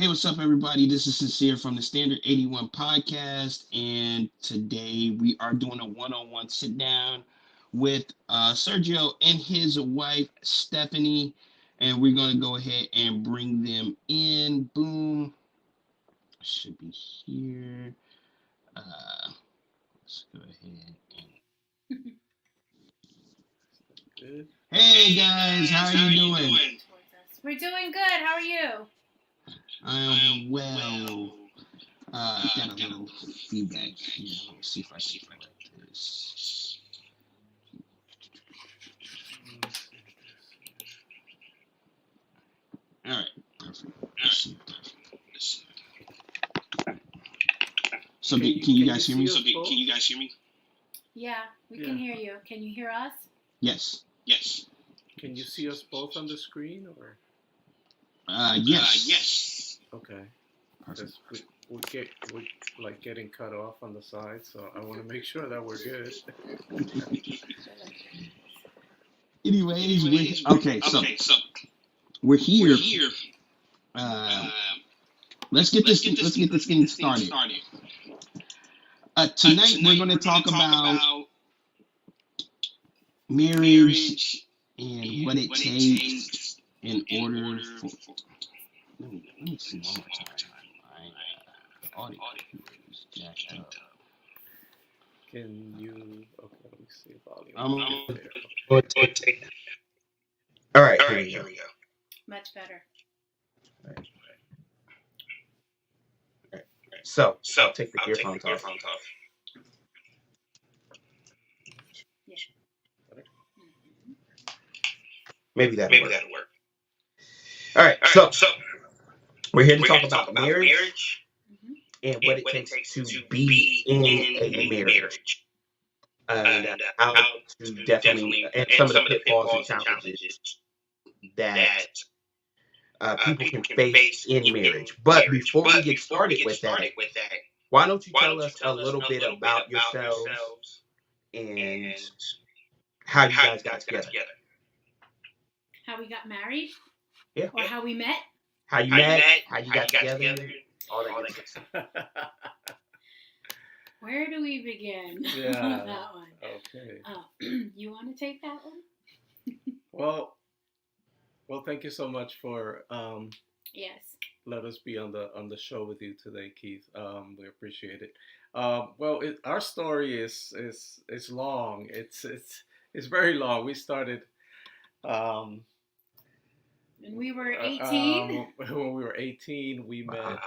Hey, what's up, everybody? This is Sincere from the Standard 81 podcast, and today we are doing a one-on-one sit-down with Sergio and his wife, Stefanie, and we're going to go ahead and bring them in. Boom. Should be here. Let's go ahead and... Good. Hey, guys, how are you doing? We're doing good. How are you? I am well. Got a little feedback here. Let me see if I can correct this. All right, perfect. So, can you guys hear me? Yeah, we can hear you. Can you hear us? Yes. Can you see us both on the screen, or? Yes. Okay. Perfect. We're like getting cut off on the side, so I want to make sure that we're good. Anyways, so we're here. Let's get this thing started. Tonight we're going to talk about marriage and what it takes in order for. Let me see one more time. The audio is jacked up. Can you? Okay, let me see volume. All right, here we go. Much better. All right. So I'll take the earphones off. Yeah. Maybe that'll work. All right, so we're here to talk about marriage and what it takes to be in a marriage, and how to definitely, and some of the pitfalls and challenges that people can face in marriage. But before we get started with that, why don't you tell us a little bit about yourselves and how you guys got together? How we got married? Yeah. Or how we met? How you met, how you got together, all that good stuff. Where do we begin? Yeah. On that one. Okay. You want to take that one? Well, thank you so much for Yes. let us be on the show with you today, Keith. We appreciate it. Our story is long. It's very long. We started when we were 18. When we were 18, we met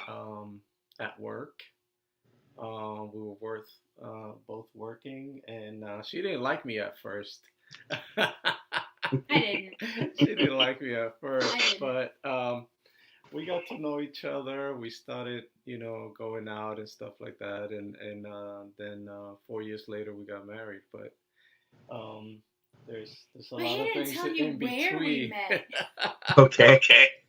at work. We were both working, and she didn't like me at first. I didn't. She didn't like me at first, but we got to know each other. We started, going out and stuff like that, and then 4 years later we got married. But there's a lot of things in between. We met. Okay.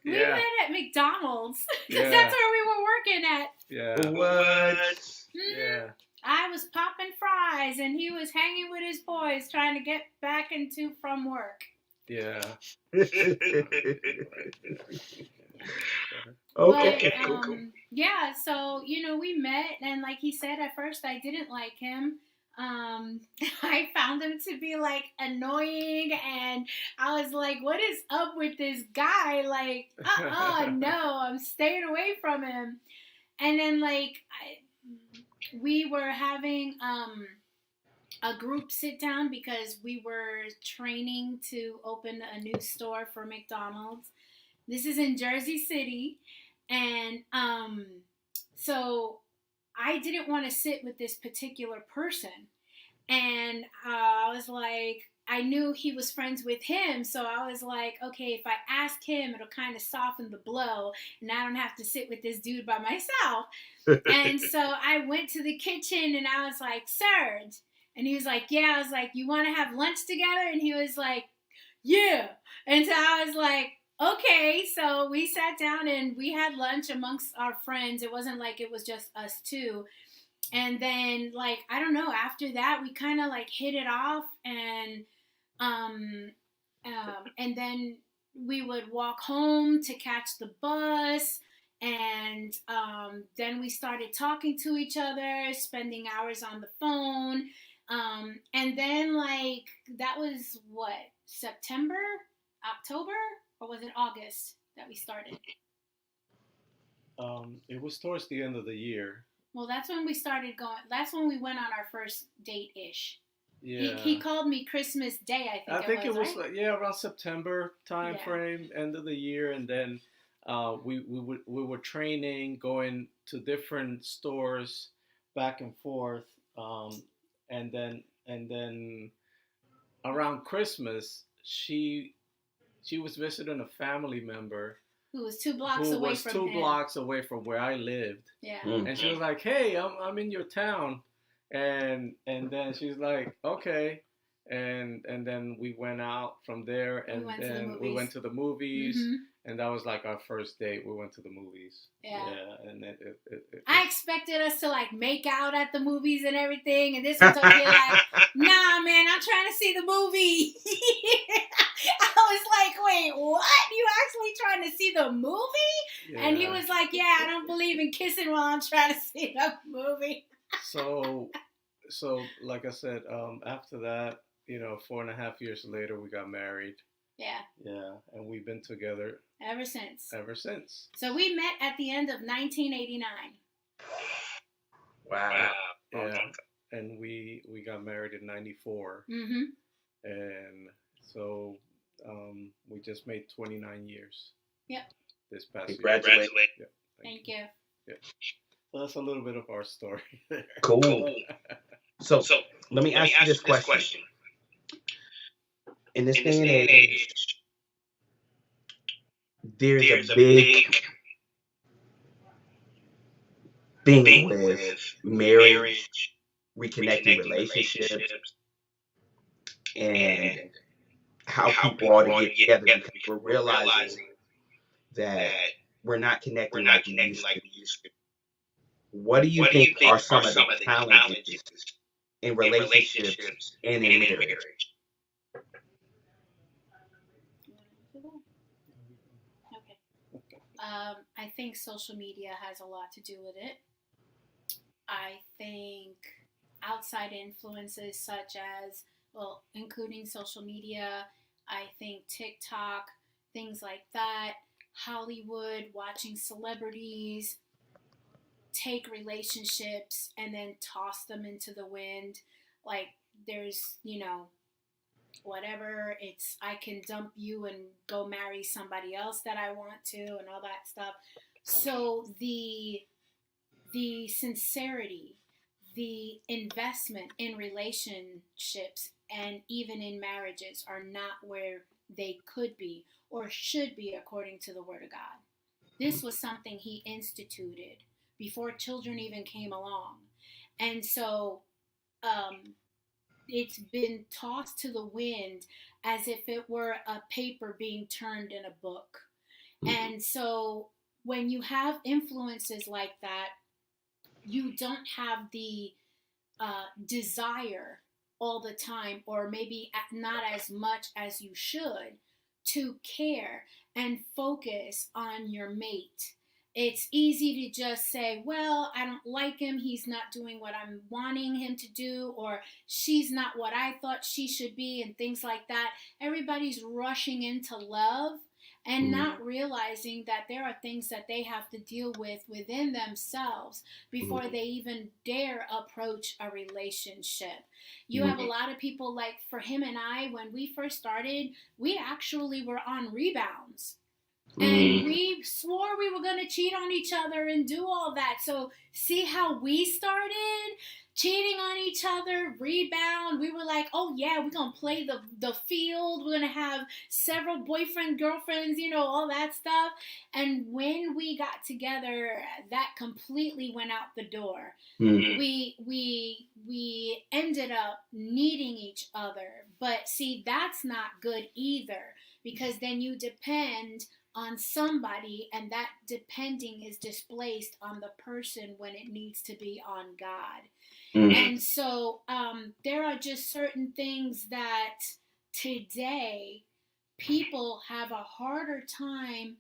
We met at McDonald's because Yeah. that's where we were working at. Yeah. What? Mm-hmm. Yeah. I was popping fries and he was hanging with his boys trying to get back from work. Yeah. Okay. But, Cool. yeah, so, we met, and like he said, at first I didn't like him. I found him to be, like, annoying, and I was like, what is up with this guy? Like, no, I'm staying away from him. And then, like, we were having a group sit down because we were training to open a new store for McDonald's. This is in Jersey City, and so I didn't want to sit with this particular person, and I was like, I knew he was friends with him, so I was like, okay, if I ask him, it'll kind of soften the blow, and I don't have to sit with this dude by myself. And so I went to the kitchen, and I was like, Serge, and he was like, yeah. I was like, you want to have lunch together? And he was like, yeah. And so I was like, okay. So we sat down and we had lunch amongst our friends. It wasn't like it was just us two. And then, like, I don't know, after that, we kind of, like, hit it off, and then we would walk home to catch the bus, And then we started talking to each other, spending hours on the phone. And then, like, that was what, September, October, or was it August that we started? It was towards the end of the year. Well, that's when we started going. That's when we went on our first date ish. Yeah. He called me Christmas Day, I think it was, right? Like, around September time frame, end of the year, and then we were training, going to different stores, back and forth, and then around Christmas, she was visiting a family member who was 2 blocks away from him. 2 blocks away from where I lived. Yeah. And she was like, "Hey, I'm in your town," and then she's like, "Okay." And then we went out from there, and then we went to the movies, and that was like our first date. We went to the movies. Yeah. And I expected us to like make out at the movies and everything, and this was okay, like, nah, man, I'm trying to see the movie. I was like, wait, what? You actually trying to see the movie? Yeah. And he was like, yeah, I don't believe in kissing while I'm trying to see the movie. So like I said, after that, 4.5 years later, we got married. Yeah. Yeah, and we've been together ever since. So we met at the end of 1989. Wow. Yeah, and we got married in 94. Mm-hmm. And so we just made 29 years. Yep. This past year. Congratulations. Yeah, Thank you. Yeah. So that's a little bit of our story there. Cool. So let me ask you this question. In this day and age, there's a big thing with marriage, reconnecting relationships, and how people ought to get together, because we're realizing that we're not connecting like we used to. What do you think are some of the challenges in relationships and in marriage? Okay. I think social media has a lot to do with it. I think outside influences such as, well, including social media, I think TikTok, things like that, Hollywood, watching celebrities take relationships and then toss them into the wind. Like, there's, whatever, it's, I can dump you and go marry somebody else that I want to, and all that stuff. So the sincerity, the investment in relationships and even in marriages are not where they could be or should be according to the Word of God. This was something He instituted before children even came along. And so it's been tossed to the wind as if it were a paper being turned in a book. And so when you have influences like that, you don't have the desire all the time, or maybe not as much as you should, to care and focus on your mate. It's easy to just say, well, I don't like him, he's not doing what I'm wanting him to do, or she's not what I thought she should be, and things like that. Everybody's rushing into love and not realizing that there are things that they have to deal with within themselves before they even dare approach a relationship. You have a lot of people, like for him and I, when we first started, we actually were on rebounds. And we swore we were going to cheat on each other and do all that. So see how we started? Cheating on each other, rebound. We were like, oh yeah, we're going to play the field. We're going to have several boyfriend, girlfriends, all that stuff. And when we got together, that completely went out the door. We ended up needing each other. But see, that's not good either, because then you depend on somebody, and that depending is displaced on the person when it needs to be on God. And so there are just certain things that today people have a harder time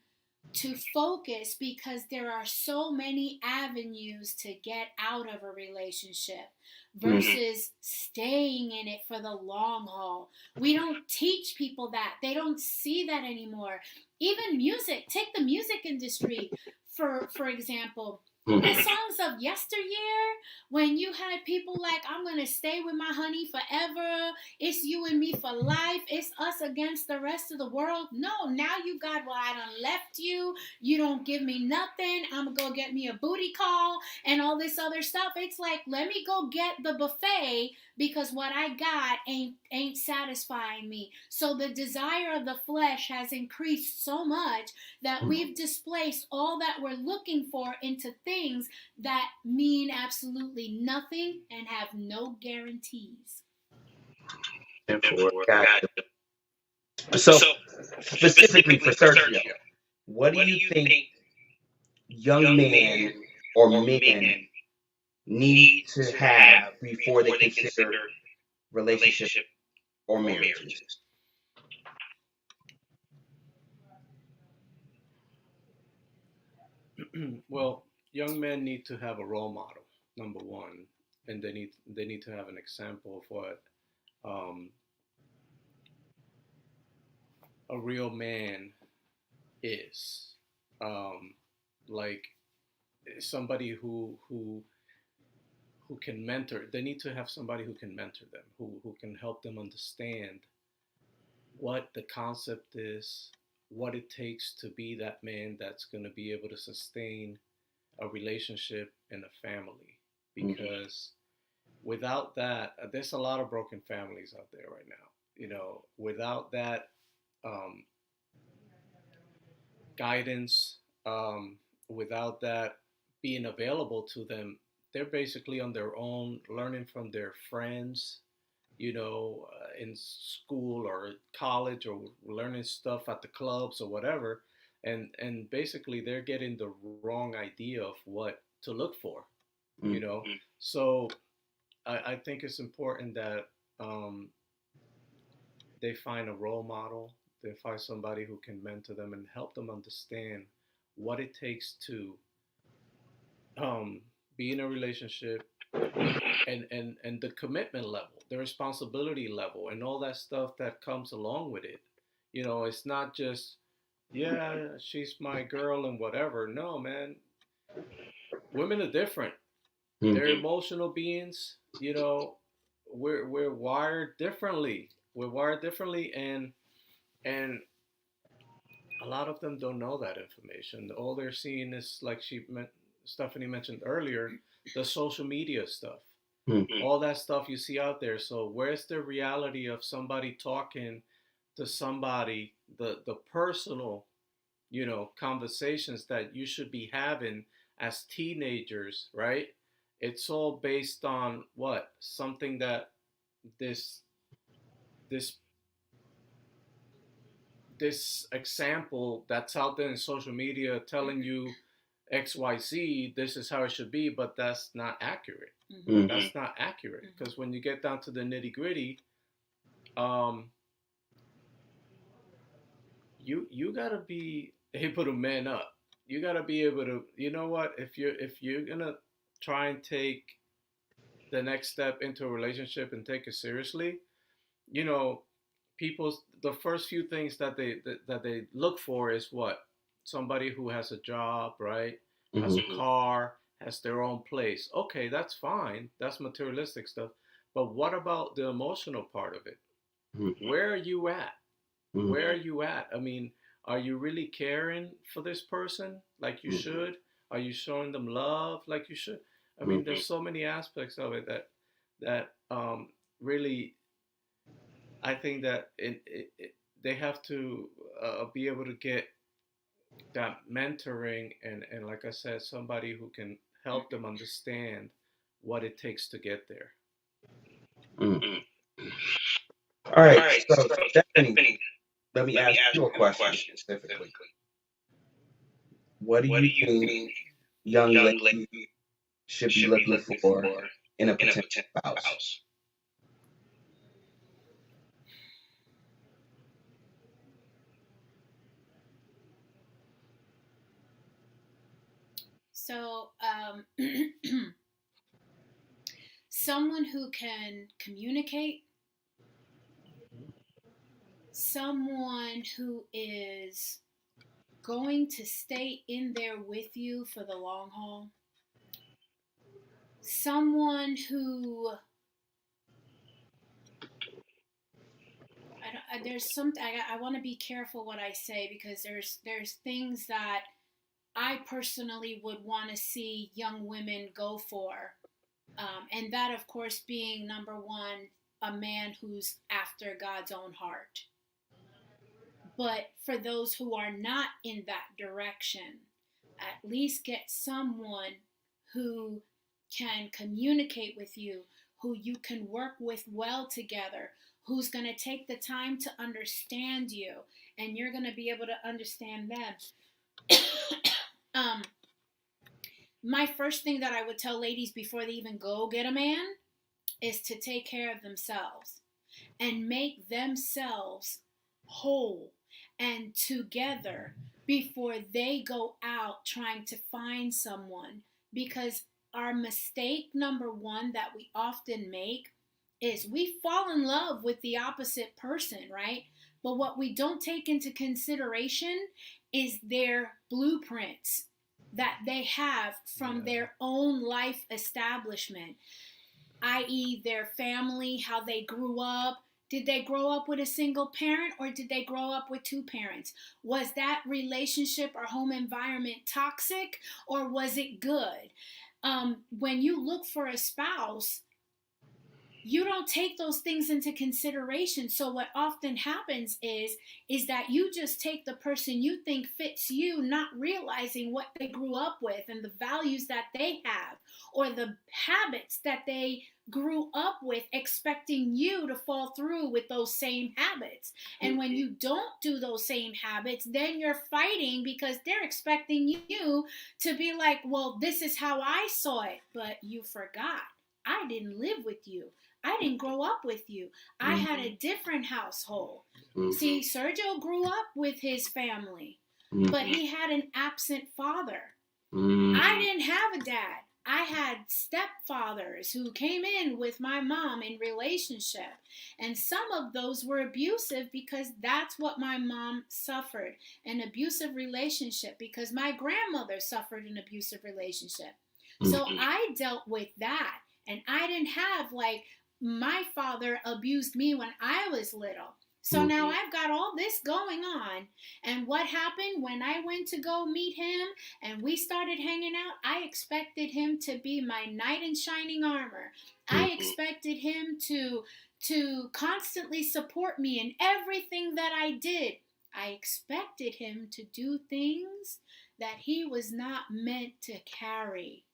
to focus, because there are so many avenues to get out of a relationship versus staying in it for the long haul. We don't teach people that. They don't see that anymore. Even music, take the music industry for example. The songs of yesteryear, when you had people like, I'm gonna stay with my honey forever, it's you and me for life, it's us against the rest of the world. No, now you got, well, I done left you, you don't give me nothing, I'm gonna go get me a booty call and all this other stuff. It's like, let me go get the buffet because what I got ain't satisfying me. So the desire of the flesh has increased so much that we've displaced all that we're looking for into things that mean absolutely nothing and have no guarantees. And for God. So, specifically for Sergio, what do you think young men or men need to have before they consider relationship or marriages? Well, young men need to have a role model, number one, and they need to have an example of what um, a real man is. Um, like somebody who can mentor. They need to have somebody who can mentor them, who can help them understand what the concept is, what it takes to be that man that's going to be able to sustain a relationship and a family. Because without that, there's a lot of broken families out there right now. Without that um, guidance, without that being available to them, they're basically on their own, learning from their friends, in school or college, or learning stuff at the clubs or whatever, and basically they're getting the wrong idea of what to look for, you know. So I think it's important that they find a role model, they find somebody who can mentor them and help them understand what it takes to um, be in a relationship, and the commitment level, the responsibility level, and all that stuff that comes along with it. It's not just, yeah, she's my girl and whatever. No, man, women are different. They're emotional beings. We're wired differently. We're wired differently, and a lot of them don't know that information. All they're seeing is, like Stephanie mentioned earlier, the social media stuff. All that stuff you see out there. So where's the reality of somebody talking to somebody, the personal, conversations that you should be having as teenagers, right? It's all based on what? Something that this this this example that's out there in social media telling you XYZ, this is how it should be, but that's not accurate. That's not accurate, because when you get down to the nitty gritty, you gotta be able to man up. You gotta be able to, you know what? If you're gonna try and take the next step into a relationship and take it seriously, you know, people, the first few things that they look for is what? Somebody who has a job, right? Has a car, has their own place. Okay, that's fine. That's materialistic stuff. But what about the emotional part of it? Where are you at? Where are you at? I mean, are you really caring for this person like you should? Are you showing them love like you should? I mean, there's so many aspects of it that really, I think that they have to be able to get that mentoring, and like I said, somebody who can help them understand what it takes to get there. All right, so Stephanie, let me ask you a question specifically. What do you think young ladies should be looking for in a potential spouse? So, someone who can communicate, someone who is going to stay in there with you for the long haul, someone who there's something I want to be careful what I say, because there's things that I personally would want to see young women go for, and that of course being number one, a man who's after God's own heart. But for those who are not in that direction, at least get someone who can communicate with you, who you can work with well together, who's going to take the time to understand you, and you're going to be able to understand them. My first thing that I would tell ladies before they even go get a man is to take care of themselves and make themselves whole and together before they go out trying to find someone. Because our mistake number one that we often make is we fall in love with the opposite person, right? But what we don't take into consideration is their blueprints that they have from their own life establishment, i.e., their family, how they grew up. Did they grow up with a single parent, or did they grow up with two parents? Was that relationship or home environment toxic, or was it good? When you look for a spouse, you don't take those things into consideration. So what often happens is that you just take the person you think fits you, not realizing what they grew up with and the values that they have, or the habits that they grew up with, expecting you to fall through with those same habits. And when you don't do those same habits, then you're fighting because they're expecting you to be like, well, this is how I saw it. But you forgot. I didn't live with you. I didn't grow up with you. I had a different household. See, Sergio grew up with his family, but he had an absent father. I didn't have a dad. I had stepfathers who came in with my mom in relationship. And some of those were abusive because that's what my mom suffered, an abusive relationship, because my grandmother suffered an abusive relationship. So I dealt with that. And I didn't have, like, my father abused me when I was little. So now I've got all this going on. And what happened when I went to go meet him and we started hanging out? I expected him to be my knight in shining armor. I expected him to constantly support me in everything that I did. I expected him to do things that he was not meant to carry.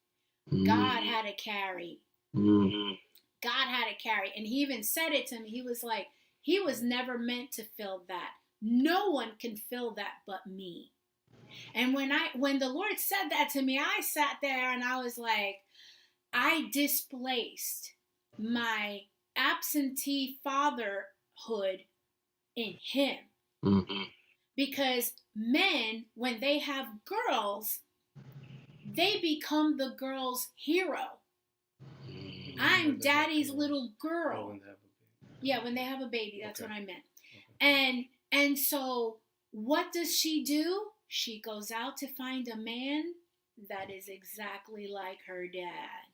God had to carry. God had to carry. And he even said it to me. He was like, he was never meant to fill that. No one can fill that but me. And when the Lord said that to me, I sat there and I was like, I displaced my absentee fatherhood in him. Because men, when they have girls, they become the girl's hero. I'm daddy's little girl. Yeah, when they have a baby, that's what I meant. And so what does she do? She goes out to find a man that is exactly like her dad.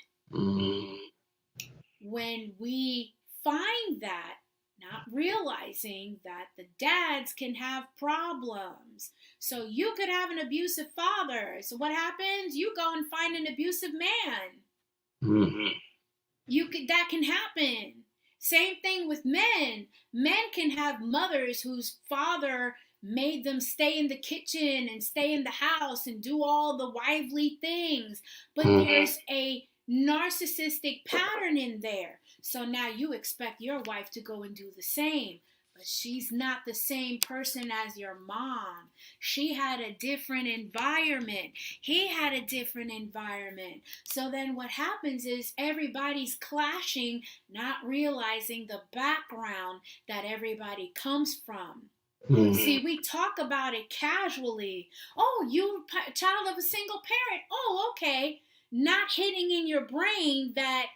When we find that, not realizing that the dads can have problems. So you could have an abusive father. So what happens? You go and find an abusive man. That can happen. Same thing with men. Men can have mothers whose father made them stay in the kitchen and stay in the house and do all the wifely things. But there's a narcissistic pattern in there. So now you expect your wife to go and do the same. But she's not the same person as your mom. She had a different environment. He had a different environment. So then what happens is everybody's clashing, not realizing the background that everybody comes from. See, we talk about it casually. Oh, you child of a single parent. Oh, okay. Not hitting in your brain that,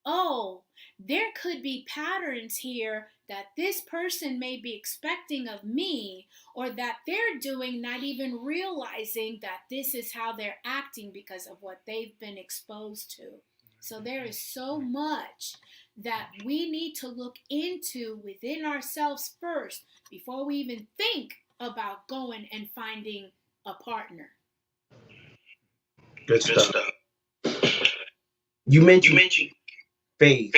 oh, there could be patterns here that this person may be expecting of me, or that they're doing, not even realizing that this is how they're acting because of what they've been exposed to. So there is so much that we need to look into within ourselves first before we even think about going and finding a partner. Good stuff. You mentioned faith.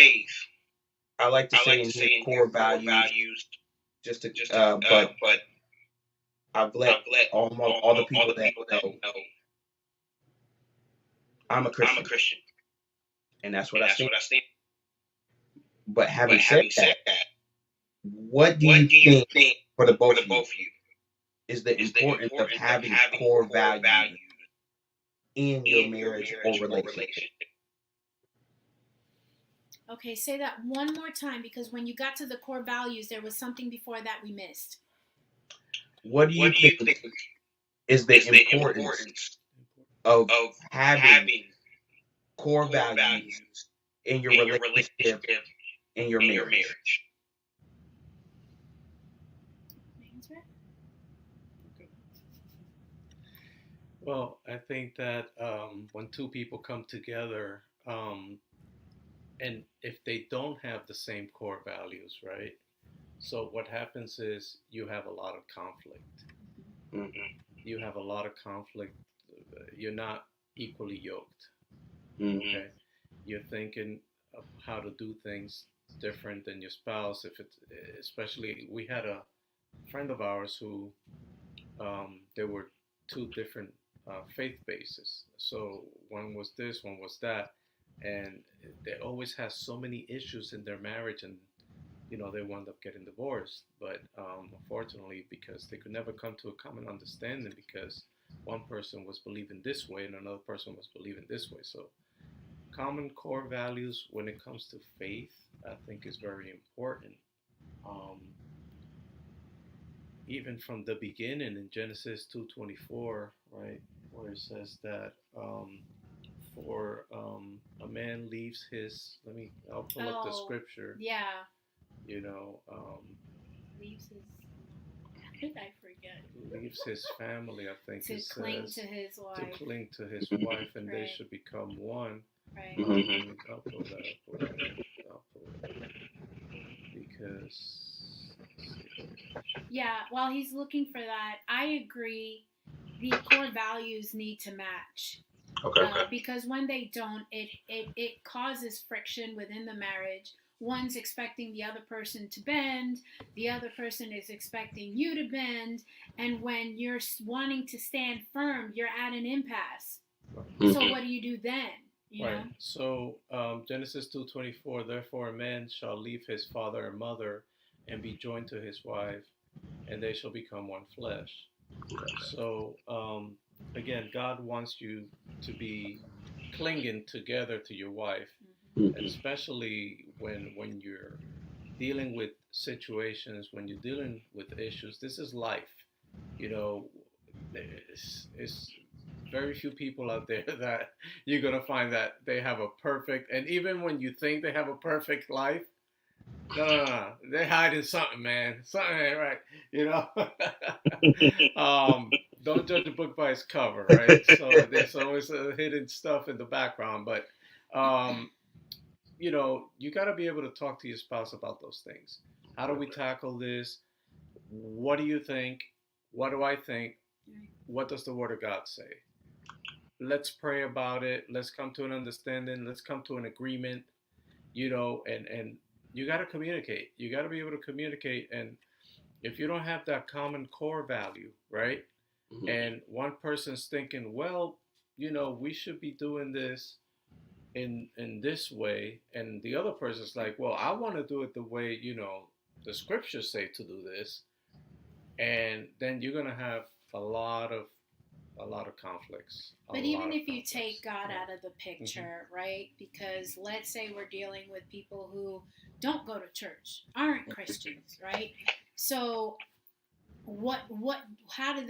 I like to say in here core values. But I've let all the people that know I'm a Christian, and that's what I stand. But having said that, what do you think for the both of you is the importance of having core values in your marriage or relationship? Okay, say that one more time, because when you got to the core values, there was something before that we missed. What do you think is the importance of having core values in your relationship, in your marriage? Well, I think that when two people come together, and if they don't have the same core values, right? So what happens is you have a lot of conflict. Mm-hmm. You have a lot of conflict. You're not equally yoked. Mm-hmm. Okay, you're thinking of how to do things different than your spouse. If it's especially, we had a friend of ours who there were two different faith bases. So one was this, one was that, and they always had so many issues in their marriage, and they wound up getting divorced. But unfortunately, because they could never come to a common understanding, because one person was believing this way and another person was believing this way. So common core values when it comes to faith, I think, is very important. Um, Even from the beginning in Genesis 2:24, right, where it says that for a man leaves his. I'll pull up the scripture. Yeah. You know, leaves his. I forget. Leaves his family. I think to it cling says to his wife. to cling to his wife, and they should become one. Right. I'll pull that up. I'll pull it up because. Yeah, while he's looking for that, I agree. The core values need to match. Okay. Because when they don't, it causes friction within the marriage. One's expecting the other person to bend, the other person is expecting you to bend, and when you're wanting to stand firm, you're at an impasse. Right. So what do you do then? You right. know? So Genesis 2:24. Therefore, a man shall leave his father and mother, and be joined to his wife, and they shall become one flesh. Okay. So again, God wants you to be clinging together to your wife, Mm-hmm. and especially when you're dealing with situations, when you're dealing with issues. This is life. It's very few people out there that you're gonna find that they have a perfect. And even when you think they have a perfect life, no. They're hiding something, man. Something ain't right. Don't judge a book by its cover, right? So there's always hidden stuff in the background. But, you got to be able to talk to your spouse about those things. How do we tackle this? What do you think? What do I think? What does the Word of God say? Let's pray about it. Let's come to an understanding. Let's come to an agreement. And you got to communicate. You got to be able to communicate. And if you don't have that common core value, right? Mm-hmm. And one person's thinking, well, we should be doing this in this way, and the other person's like, well, I want to do it the way the scriptures say to do this, and then you're gonna have a lot of conflicts. But even if you take God out of the picture, mm-hmm. right? Because let's say we're dealing with people who don't go to church, aren't Christians, right? So what how does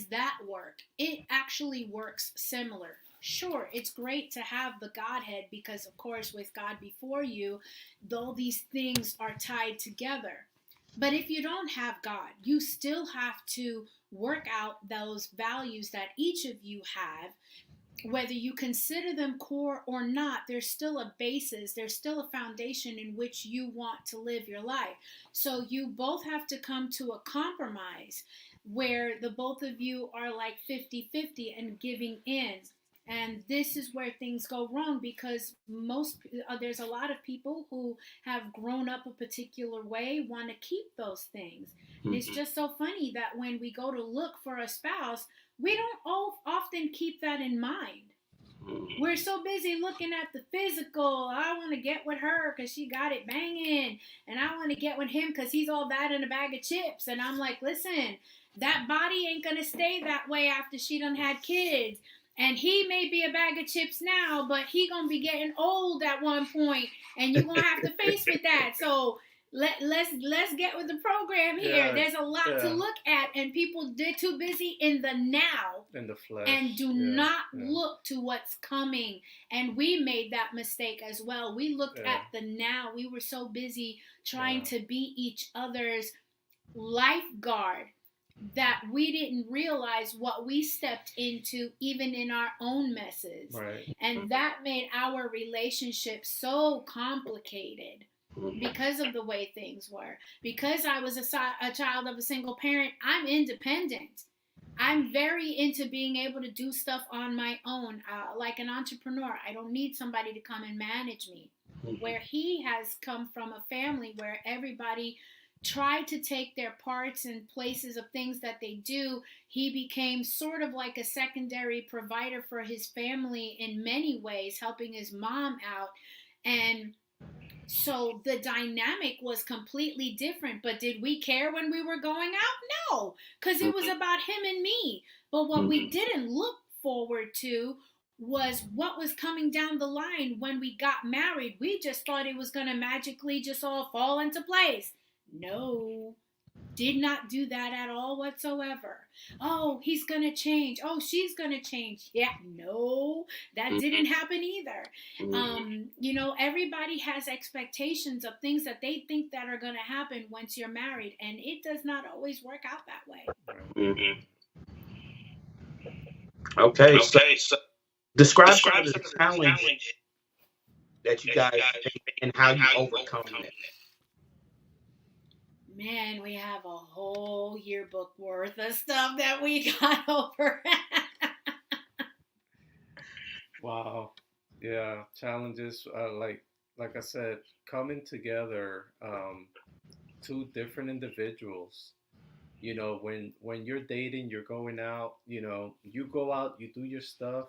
that work? It actually works similar. Sure, it's great to have the Godhead because of course with God before you, all these things are tied together. But if you don't have God, you still have to work out those values that each of you have, whether you consider them core or not. There's still a basis, there's still a foundation in which you want to live your life. So you both have to come to a compromise where the both of you are like 50-50 and giving in. And this is where things go wrong because there's a lot of people who have grown up a particular way want to keep those things. And it's just so funny that when we go to look for a spouse, we don't often keep that in mind. We're so busy looking at the physical. I want to get with her because she got it banging, and I want to get with him because he's all that in a bag of chips. And I'm like, listen, that body ain't gonna stay that way after she done had kids. And he may be a bag of chips now, but he gonna be getting old at one point, and you gonna have to face with that. So let's get with the program here. Yeah, there's a lot to look at, and people they're too busy in the now, in the flesh, and do not look to what's coming. And we made that mistake as well. We looked at the now. We were so busy trying to be each other's lifeguard that we didn't realize what we stepped into even in our own messes. Right. And that made our relationship so complicated because of the way things were. Because I was a child of a single parent, I'm independent. I'm very into being able to do stuff on my own, like an entrepreneur. I don't need somebody to come and manage me. Where he has come from a family where everybody tried to take their parts and places of things that they do, he became sort of like a secondary provider for his family in many ways, helping his mom out. And so the dynamic was completely different. But did we care when we were going out? No, because it was about him and me. But what we didn't look forward to was what was coming down the line when we got married. We just thought it was going to magically just all fall into place. No, did not do that at all whatsoever. Oh, he's going to change. Oh, she's going to change. Yeah, no, that didn't happen either. Everybody has expectations of things that they think that are going to happen once you're married, and it does not always work out that way. Okay, so describe some of the challenge that you guys face and how you overcome it. Man, we have a whole yearbook worth of stuff that we got over. Wow. Yeah, challenges like I said, coming together, two different individuals. When you're dating, you're going out, you go out, you do your stuff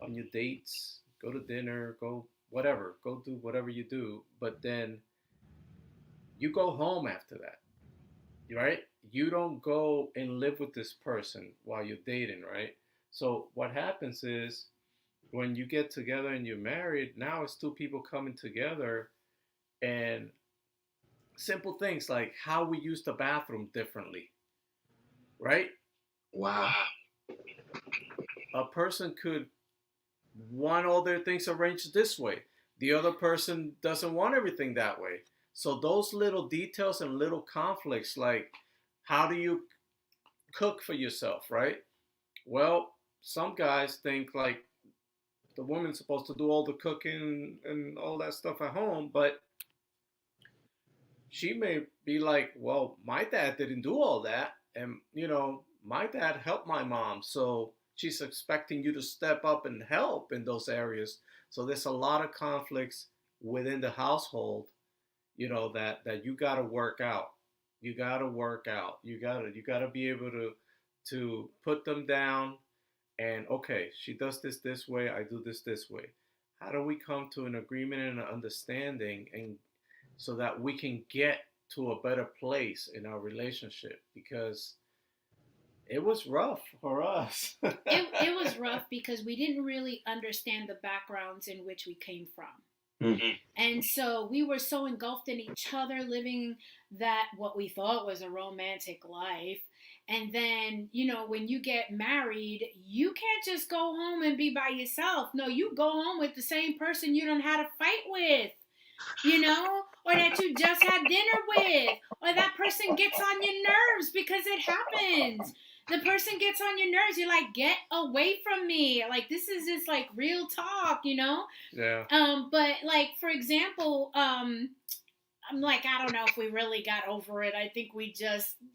on your dates, go to dinner, go whatever, go do whatever you do, but then you go home after that, right? You don't go and live with this person while you're dating, right? So what happens is when you get together and you're married, now it's two people coming together, and simple things like how we use the bathroom differently, right? Wow. A person could want all their things arranged this way. The other person doesn't want everything that way. So those little details and little conflicts, like how do you cook for yourself, right? Well, some guys think like the woman's supposed to do all the cooking and all that stuff at home, but she may be like, well, my dad didn't do all that. And, my dad helped my mom. So she's expecting you to step up and help in those areas. So there's a lot of conflicts within the household, that you got to work out. You got to work out. You got to be able to put them down and, okay, she does this way. I do this way. How do we come to an agreement and an understanding, and so that we can get to a better place in our relationship? Because it was rough for us. It was rough because we didn't really understand the backgrounds in which we came from. And so we were so engulfed in each other, living that what we thought was a romantic life. And then, when you get married, you can't just go home and be by yourself. No, you go home with the same person you don't had a fight with, or that you just had dinner with, or that person gets on your nerves, because it happens. The person gets on your nerves. You're like, get away from me. Like, this is just like real talk, Yeah. But like, for example, I'm like, I don't know if we really got over it. I think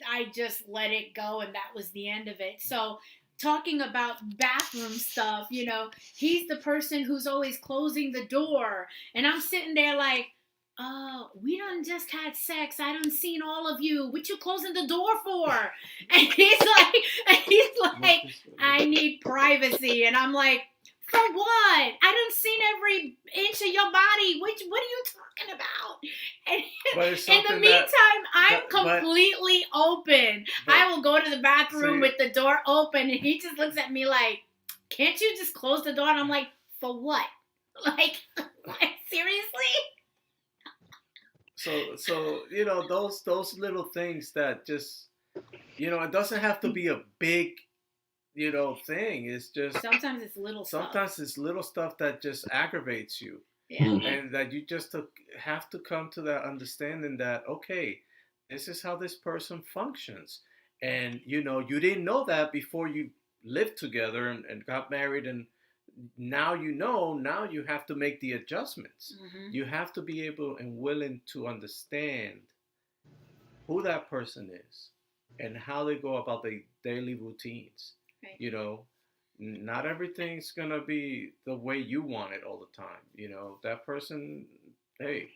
I just let it go, and that was the end of it. So talking about bathroom stuff, he's the person who's always closing the door, and I'm sitting there like, oh, we done just had sex. I done seen all of you. What you closing the door for? And he's like, I need privacy. And I'm like, for what? I done seen every inch of your body. What are you talking about? And in the meantime, I'm completely open. I will go to the bathroom with the door open, and he just looks at me like, can't you just close the door? And I'm like, for what? Like seriously? So those little things that just it doesn't have to be a big thing. It's just sometimes it's little stuff that just aggravates you. Yeah. And that you just have to come to that understanding that, okay, this is how this person functions. And you didn't know that before you lived together and got married, and now now you have to make the adjustments. Mm-hmm. You have to be able and willing to understand who that person is and how they go about their daily routines. Right. Not everything's gonna be the way you want it all the time. That person, hey,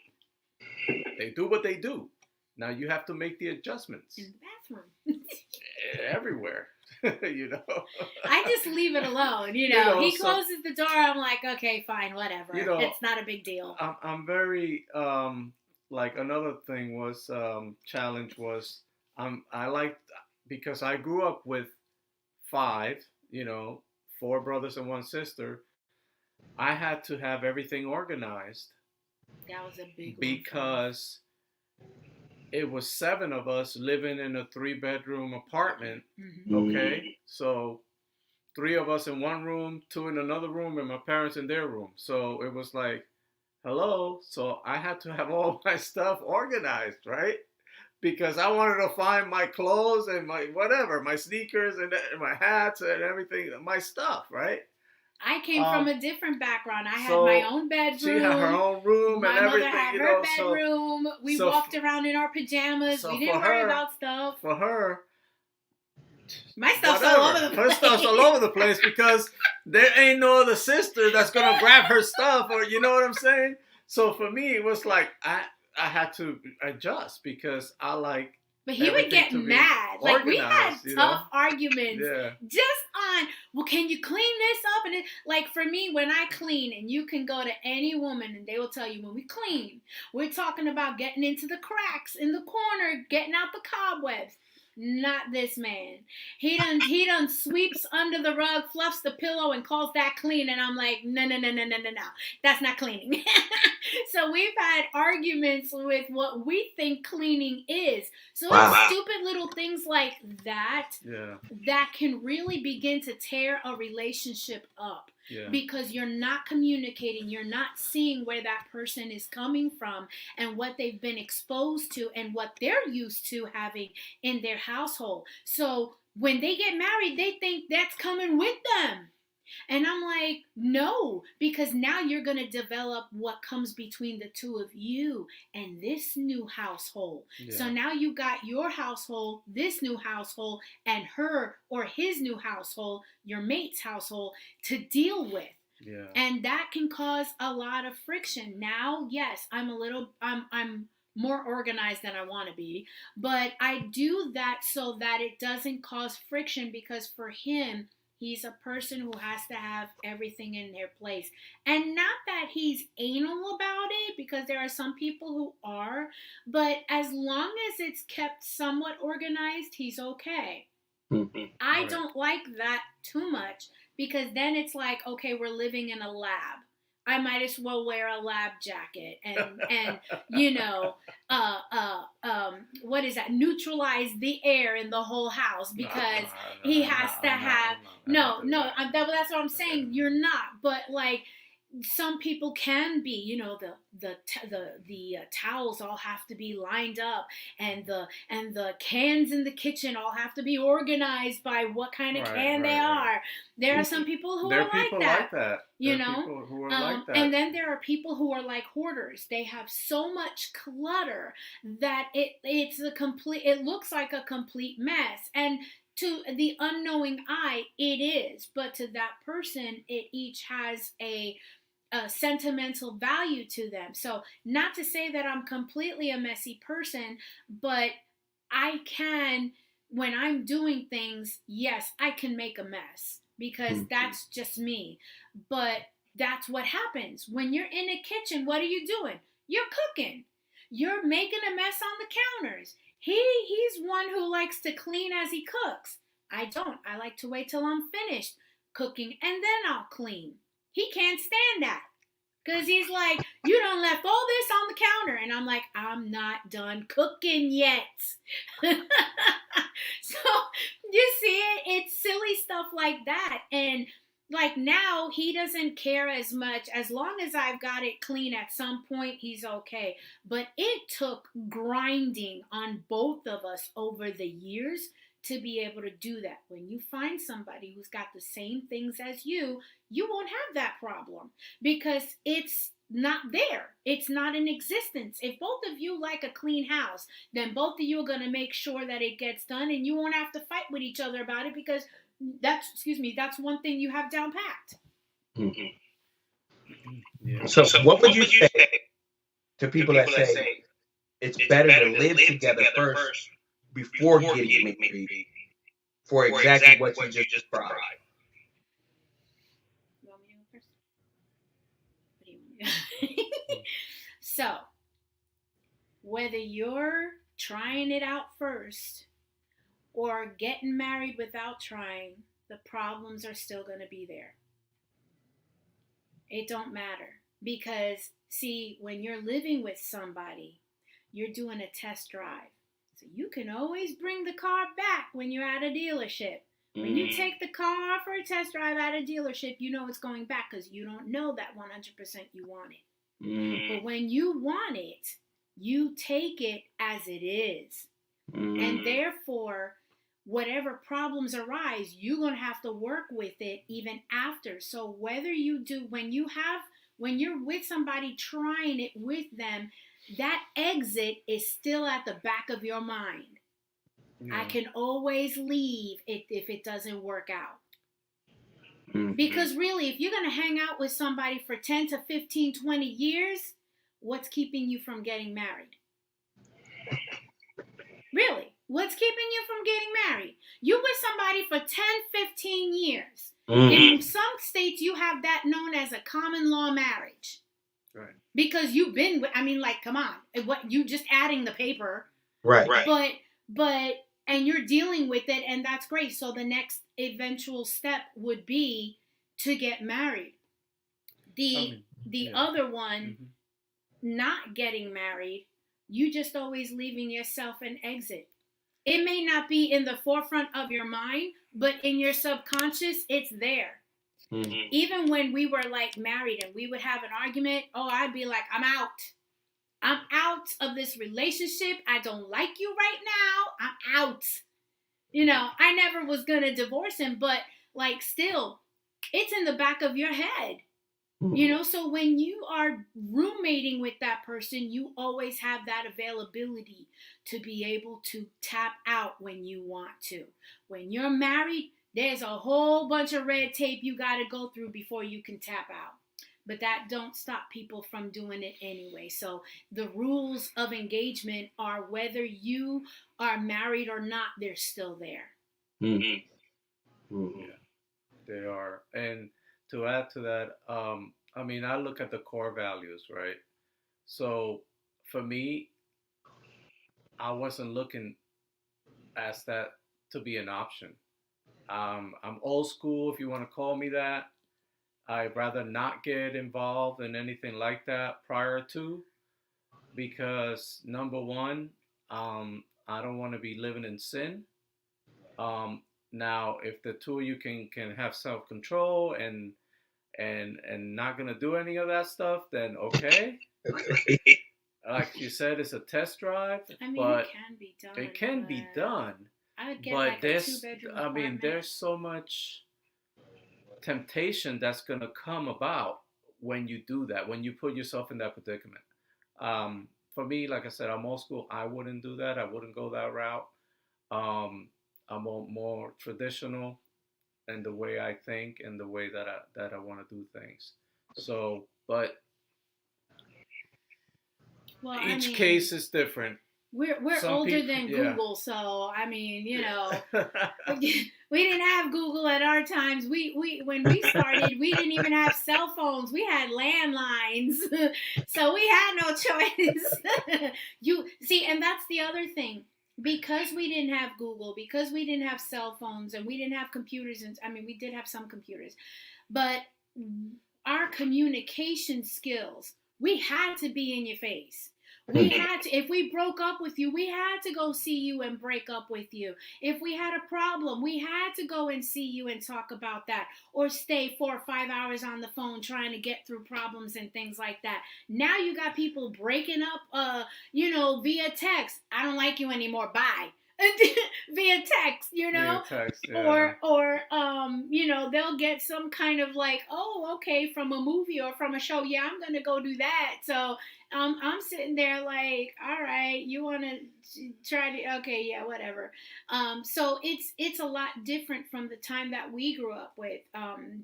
they do what they do. Now you have to make the adjustments. In the bathroom. Everywhere. I just leave it alone. He closes the door. I'm like, okay, fine, whatever. It's not a big deal. I'm very like another thing was challenge was I liked, because I grew up with 5, 4 brothers and 1 sister. I had to have everything organized. That was a big because it was 7 of us living in a 3-bedroom apartment. Mm-hmm. Okay, so 3 of us in one room, 2 in another room, and my parents in their room. So it was like, hello. So I had to have all my stuff organized, right? Because I wanted to find my clothes and my whatever, my sneakers and my hats and everything, my stuff, right? I came from a different background. I had my own bedroom. She had her own room and everything. My mother had her bedroom. We walked around in our pajamas. We didn't worry about stuff. For her, my stuff's all over the place. Her stuff's all over the place because there ain't no other sister that's gonna grab her stuff, or you know what I'm saying? So for me, it was like I had to adjust because I like. But he would get mad. Like, we had tough arguments. Yeah. Just on, well, can you clean this up? And like, for me, when I clean, and you can go to any woman and they will tell you, when we clean, we're talking about getting into the cracks in the corner, getting out the cobwebs. Not this man. He done sweeps under the rug, fluffs the pillow, and calls that clean. And I'm like, no. That's not cleaning. So we've had arguments with what we think cleaning is. So it's stupid little things like that that can really begin to tear a relationship up. Yeah. Because you're not communicating, you're not seeing where that person is coming from and what they've been exposed to and what they're used to having in their household. So when they get married, they think that's coming with them. And I'm like, no, because now you're going to develop what comes between the two of you and this new household. Yeah. So now you got your household, this new household, and her or his new household, your mate's household, to deal with. Yeah. And that can cause a lot of friction. Now, yes, I'm more organized than I want to be, but I do that so that it doesn't cause friction, because for him, he's a person who has to have everything in their place. And not that he's anal about it, because there are some people who are, but as long as it's kept somewhat organized, he's okay. Mm-hmm. I don't like that too much, because then it's like, okay, we're living in a lab. I might as well wear a lab jacket and you know, what is that? Neutralize the air in the whole house because he has to have. That's what I'm saying. You're not, but like some people can be, you know, the towels all have to be lined up, and the cans in the kitchen all have to be organized by what kind of can they are. There are some people who are like that. You know, people who are like that. And then there are people who are like hoarders. They have so much clutter that it looks like a complete mess. And to the unknowing eye, it is, but to that person, it each has a sentimental value to them. So, not to say that I'm completely a messy person, but I can, when I'm doing things, yes, I can make a mess because that's just me. But that's what happens. When you're in a kitchen, what are you doing? You're cooking. You're making a mess on the counters. He's one who likes to clean as he cooks. I don't. I like to wait till I'm finished cooking and then I'll clean. He can't stand that. Because he's like, you done left all this on the counter. And I'm like, I'm not done cooking yet. So, you see it? It's silly stuff like that. And like now, he doesn't care as much. As long as I've got it clean at some point, he's okay. But it took grinding on both of us over the years to be able to do that. When you find somebody who's got the same things as you won't have that problem because it's not there. It's not in existence. If both of you like a clean house, then both of you are going to make sure that it gets done and you won't have to fight with each other about it because that's one thing you have down packed. Mm-hmm. Yeah. So what would you say to people that say it's better to live together first before getting married for exactly what you just described? You want me to go first? What do you want? So, whether you're trying it out first or getting married without trying, the problems are still going to be there. It don't matter because, see, when you're living with somebody, you're doing a test drive. So you can always bring the car back when you're at a dealership. When you take the car for a test drive at a dealership, you know it's going back because you don't know that 100% you want it. But when you want it, you take it as it is. And therefore, whatever problems arise, you're going to have to work with it even after. So whether you do, when you're with somebody trying it with them, that exit is still at the back of your mind. Yeah. I can always leave if it doesn't work out. Because really, if you're going to hang out with somebody for 10 to 15, 20 years, what's keeping you from getting married? Really, what's keeping you from getting married? You with somebody for 10, 15 years. In some states, you have that known as a common law marriage. Right. Because you've been with, come on. What, you just adding the paper. Right. But and you're dealing with it, and that's great. So the next eventual step would be to get married. The other one, not getting married, you just always leaving yourself an exit. It may not be in the forefront of your mind, but in your subconscious, it's there. Even when we were like married and we would have an argument, I'd be like, I'm out. I'm out of this relationship. I don't like you right now. I'm out. You know, I never was going to divorce him, but like still, it's in the back of your head. You know, so when you are roommating with that person, you always have that availability to be able to tap out when you want to. When you're married, there's a whole bunch of red tape you got to go through before you can tap out. But that don't stop people from doing it anyway. So the rules of engagement are whether you are married or not, they're still there. Yeah, they are. And to add to that, I look at the core values, right? So for me, I wasn't looking as that to be an option. I'm old school, if you want to call me that. I'd rather not get involved in anything like that prior to, because number one, I don't want to be living in sin. Now, if the two of you can have self control and not gonna do any of that stuff, then okay. Okay. Like you said, it's a test drive, I mean, but it can be done. it can be done. I would get But like a there's, 2-bedroom I mean, apartment. there's so much temptation that's gonna come about when you do that, when you put yourself in that predicament. For me, like I said, I'm old school. I wouldn't do that. I wouldn't go that route. Um, I'm more traditional in the way I think and the way that I want to do things. So, but Well, each case is different. We're Some older people, than yeah. Google, so I mean, you know, we didn't have Google at our times. We when we started, we didn't even have cell phones. We had landlines, so we had no choice. You see, and that's the other thing. Because we didn't have Google, because we didn't have cell phones, and we didn't have computers, and I mean, we did have some computers, but our communication skills, we had to be in your face. We had to, if we broke up with you, we had to go see you and break up with you. If we had a problem, we had to go and see you and talk about that, or stay 4 or 5 hours on the phone trying to get through problems and things like that. Now you got people breaking up, via text. I don't like you anymore. Bye. Via text, Via text, yeah. or they'll get some kind of like, oh, okay, from a movie or from a show. Yeah, I'm gonna go do that. So I'm sitting there like, all right, you want to try to, okay, yeah, whatever. So it's a lot different from the time that we grew up with.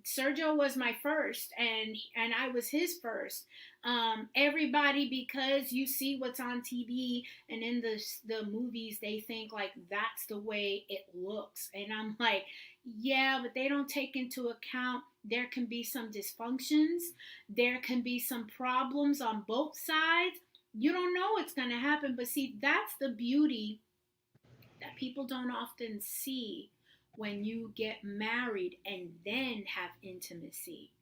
Sergio was my first, and I was his first. Everybody, because you see what's on TV and in the movies, they think like that's the way it looks, and I'm like, yeah, but they don't take into account there can be some dysfunctions, there can be some problems on both sides. You don't know what's going to happen, but see, that's the beauty that people don't often see when you get married and then have intimacy,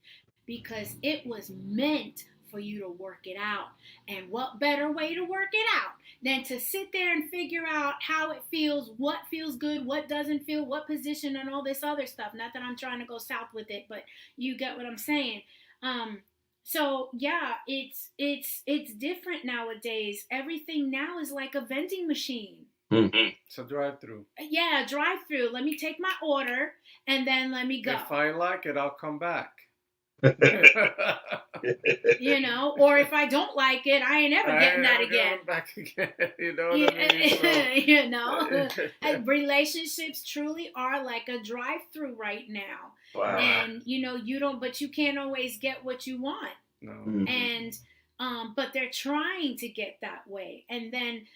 because it was meant for you to work it out. And what better way to work it out than to sit there and figure out how it feels, what feels good, what doesn't feel, what position, and all this other stuff. Not that I'm trying to go south with it, but you get what I'm saying. So yeah, it's different nowadays. Everything now is like a vending machine. It's a drive-through. Yeah, drive-through. Let me take my order and then let me go. If I like it, I'll come back. Or if I don't like it, I ain't ever getting that again. Back again. You know what I mean? Relationships truly are like a drive-through right now. Wow. And but you can't always get what you want. No. Mm-hmm. And but they're trying to get that way. And then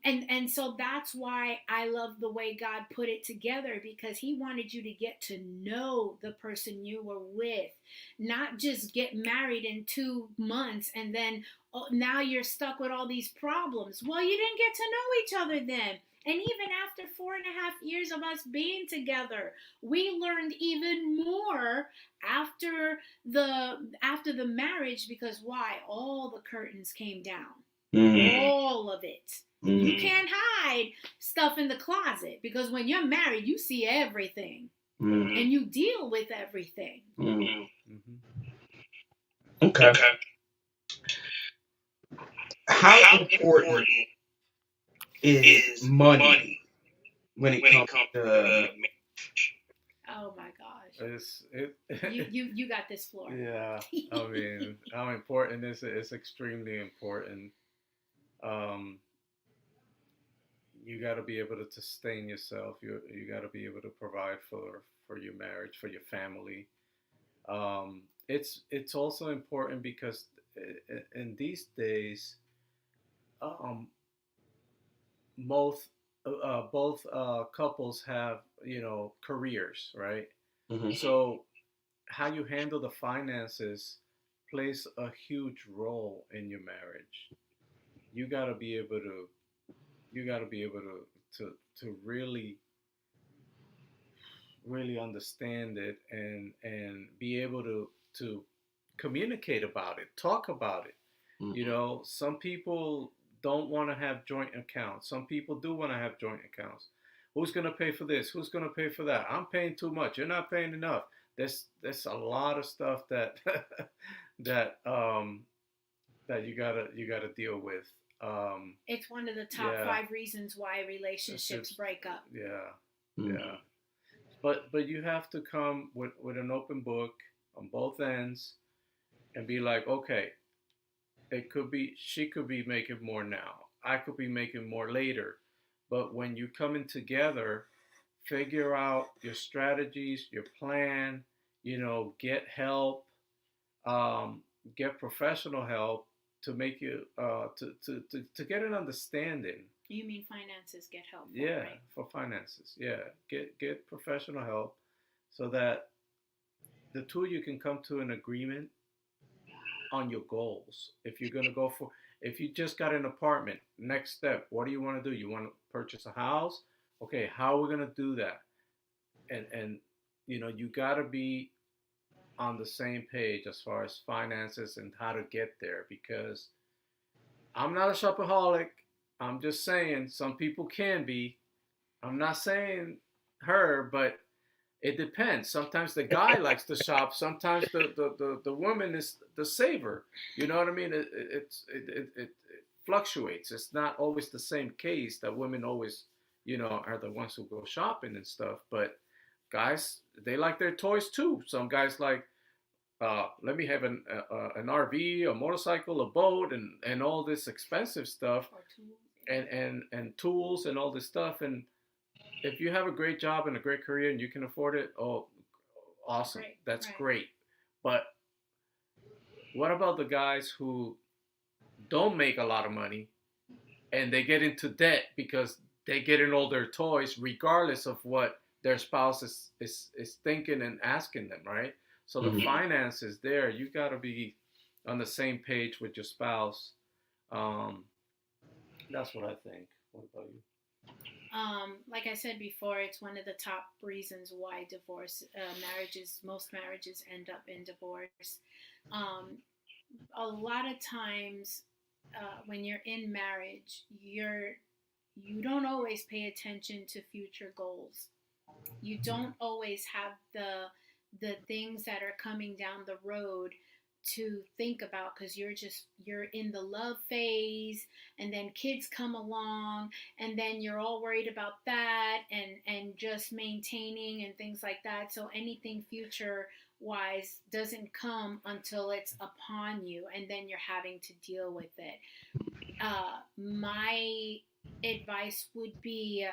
and so that's why I love the way God put it together, because he wanted you to get to know the person you were with, not just get married in 2 months and then now you're stuck with all these problems. Well, you didn't get to know each other then. And even after 4.5 years of us being together, we learned even more after the marriage, because why? All the curtains came down. Mm-hmm. All of it. Mm-hmm. You can't hide stuff in the closet, because when you're married, you see everything. Mm-hmm. And you deal with everything. Mm-hmm. Okay. How important is money when it comes to marriage? Oh my gosh. You got this floor. Yeah. I mean, how important is it? It's extremely important. You got to be able to sustain yourself. You got to be able to provide for your marriage, for your family. It's also important because in these days, both couples have careers, right? Mm-hmm. So how you handle the finances plays a huge role in your marriage. You got to be able to really really understand it and be able to communicate about it, talk about it. You Mm-hmm. know, some people don't want to have joint accounts. Some people do want to have joint accounts. Who's going to pay for this? Who's going to pay for that? I'm paying too much. You're not paying enough. There's a lot of stuff that that that you gotta deal with. It's one of the top Yeah, 5 reasons why relationships it's break up. yeah, Mm-hmm. yeah. But you have to come with an open book on both ends and be like, okay, it could be she could be making more now. I could be making more later. But when you come in together, figure out your strategies, your plan, get help, um, get professional help to make you to get an understanding. You mean finances get helpful, Yeah, right? for finances. Yeah, get professional help so that the two of you can come to an agreement on your goals. If you're gonna go for, if you just got an apartment, next step, what do you want to do? You want to purchase a house? Okay, how are we gonna do that? And you gotta be on the same page as far as finances and how to get there because I'm not a shopaholic. I'm just saying some people can be. I'm not saying her, but it depends. Sometimes the guy likes to shop. Sometimes the woman is the saver. You know what I mean? It fluctuates. It's not always the same case that women always, are the ones who go shopping and stuff. But guys, they like their toys too. Some guys like, let me have an RV, a motorcycle, a boat, and all this expensive stuff, Or tools. and tools and all this stuff. And if you have a great job and a great career and you can afford it, oh, awesome. Right, That's right. great. But what about the guys who don't make a lot of money and they get into debt because they get in all their toys regardless of what their spouse is thinking and asking them, right? So the Mm-hmm. finances there, you got to be on the same page with your spouse. Um, that's what I think. What about you? Like I said before, it's one of the top reasons why most marriages end up in divorce. Um, a lot of times, when you're in marriage, you don't always pay attention to future goals. You don't always have the things that are coming down the road to think about because you're in the love phase, and then kids come along, and then you're all worried about that, and just maintaining and things like that. So anything future wise doesn't come until it's upon you, and then you're having to deal with it. My advice would be,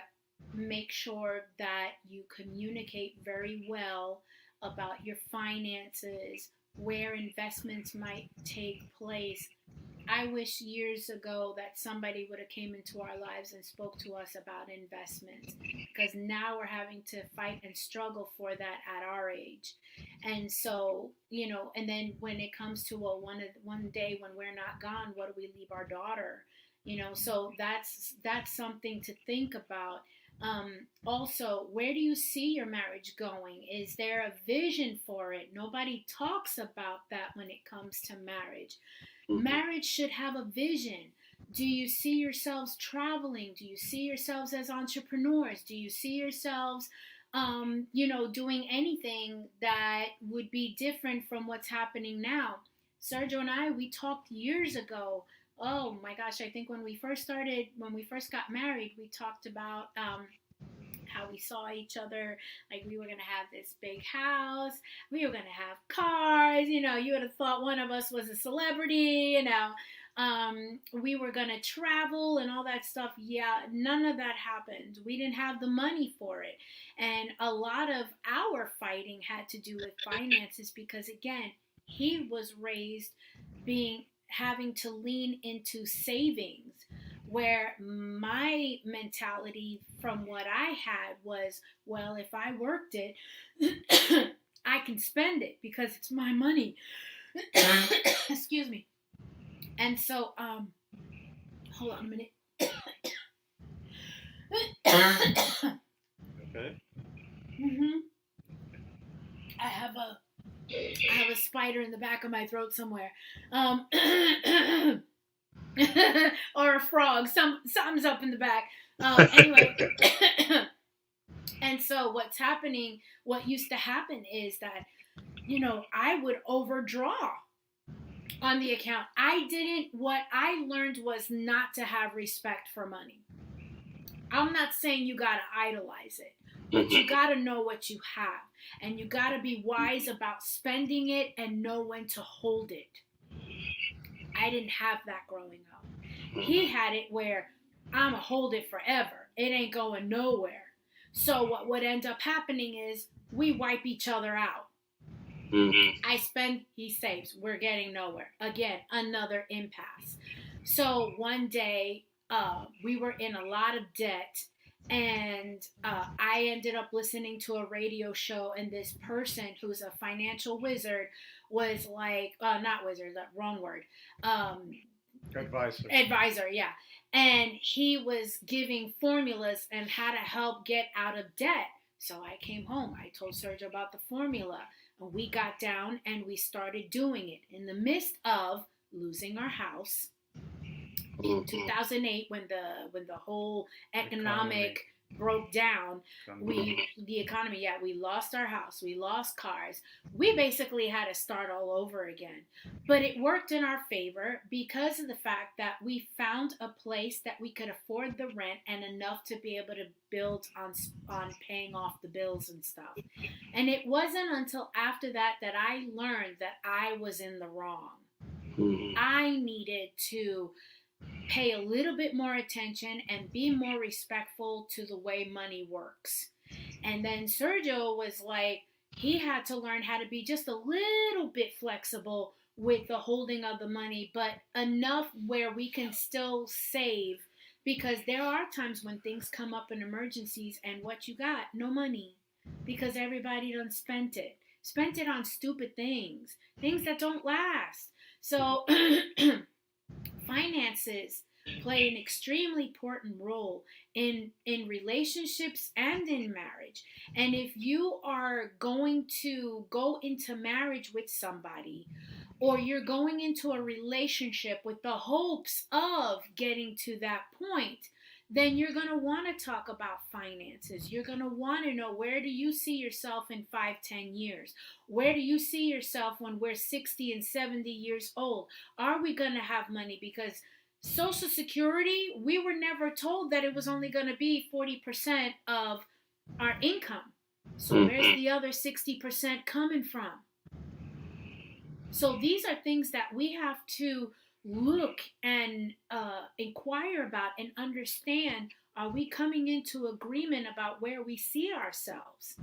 make sure that you communicate very well about your finances, where investments might take place. I wish years ago that somebody would have came into our lives and spoke to us about investments, because now we're having to fight and struggle for that at our age. And so, and then when it comes to, well, one day when we're not gone, what do we leave our daughter? So that's something to think about. Also, where do you see your marriage going? Is there a vision for it? Nobody talks about that when it comes to marriage. Marriage should have a vision. Do you see yourselves traveling? Do you see yourselves as entrepreneurs? Do you see yourselves, doing anything that would be different from what's happening now? Sergio and I, we talked years ago. Oh my gosh, I think when we first got married, we talked about how we saw each other, like we were going to have this big house, we were going to have cars, you would have thought one of us was a celebrity, we were going to travel and all that stuff. Yeah, none of that happened. We didn't have the money for it. And a lot of our fighting had to do with finances because, again, he was raised being having to lean into savings, where my mentality from what I had was, well, if I worked it, I can spend it because it's my money. Excuse me. And so, hold on a minute. Okay. Mm-hmm. I have a spider in the back of my throat somewhere. Or a frog. Something's up in the back. Anyway, and so what used to happen is that, I would overdraw on the account. What I learned was not to have respect for money. I'm not saying you gotta idolize it, but you gotta know what you have. And you gotta be wise about spending it and know when to hold it. I didn't have that growing up. He had it where I'ma hold it forever. It ain't going nowhere. So what would end up happening is we wipe each other out. I spend, he saves. We're getting nowhere. Again, another impasse. So one day, we were in a lot of debt, and I ended up listening to a radio show, and this person who's a financial wizard was like, not wizard, that wrong word. Advisor, yeah. And he was giving formulas and how to help get out of debt. So I came home. I told Sergio about the formula. And we got down and we started doing it in the midst of losing our house in 2008 when the whole economic broke down. The economy, yeah, we lost our house, we lost cars. We basically had to start all over again. But it worked in our favor because of the fact that we found a place that we could afford the rent and enough to be able to build on paying off the bills and stuff. And it wasn't until after that I learned that I was in the wrong. I needed to pay a little bit more attention and be more respectful to the way money works. And then Sergio was like, he had to learn how to be just a little bit flexible with the holding of the money, but enough where we can still save, because there are times when things come up in emergencies and what you got? No money, because everybody done spent it on stupid things that don't last. So finances play an extremely important role in relationships and in marriage. And if you are going to go into marriage with somebody, or you're going into a relationship with the hopes of getting to that point, then you're going to want to talk about finances. You're going to want to know, where do you see yourself in 5-10 years? Where do you see yourself when we're 60 and 70 years old? Are we going to have money? Because Social Security, we were never told that it was only going to be 40% of our income. So where's the other 60% coming from? So these are things that we have to look and inquire about and understand. Are we coming into agreement about where we see ourselves?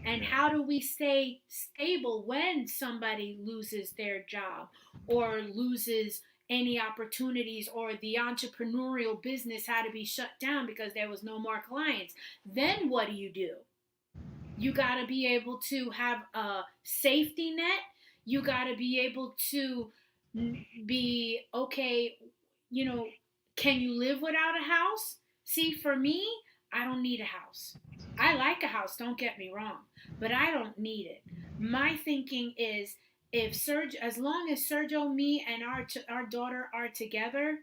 And how do we stay stable when somebody loses their job or loses any opportunities, or the entrepreneurial business had to be shut down because there was no more clients? Then what do? You got to be able to have a safety net. You got to be able to be, okay, can you live without a house? See, for me, I don't need a house. I like a house, don't get me wrong, but I don't need it. My thinking is, as long as Sergio, me, and our daughter are together,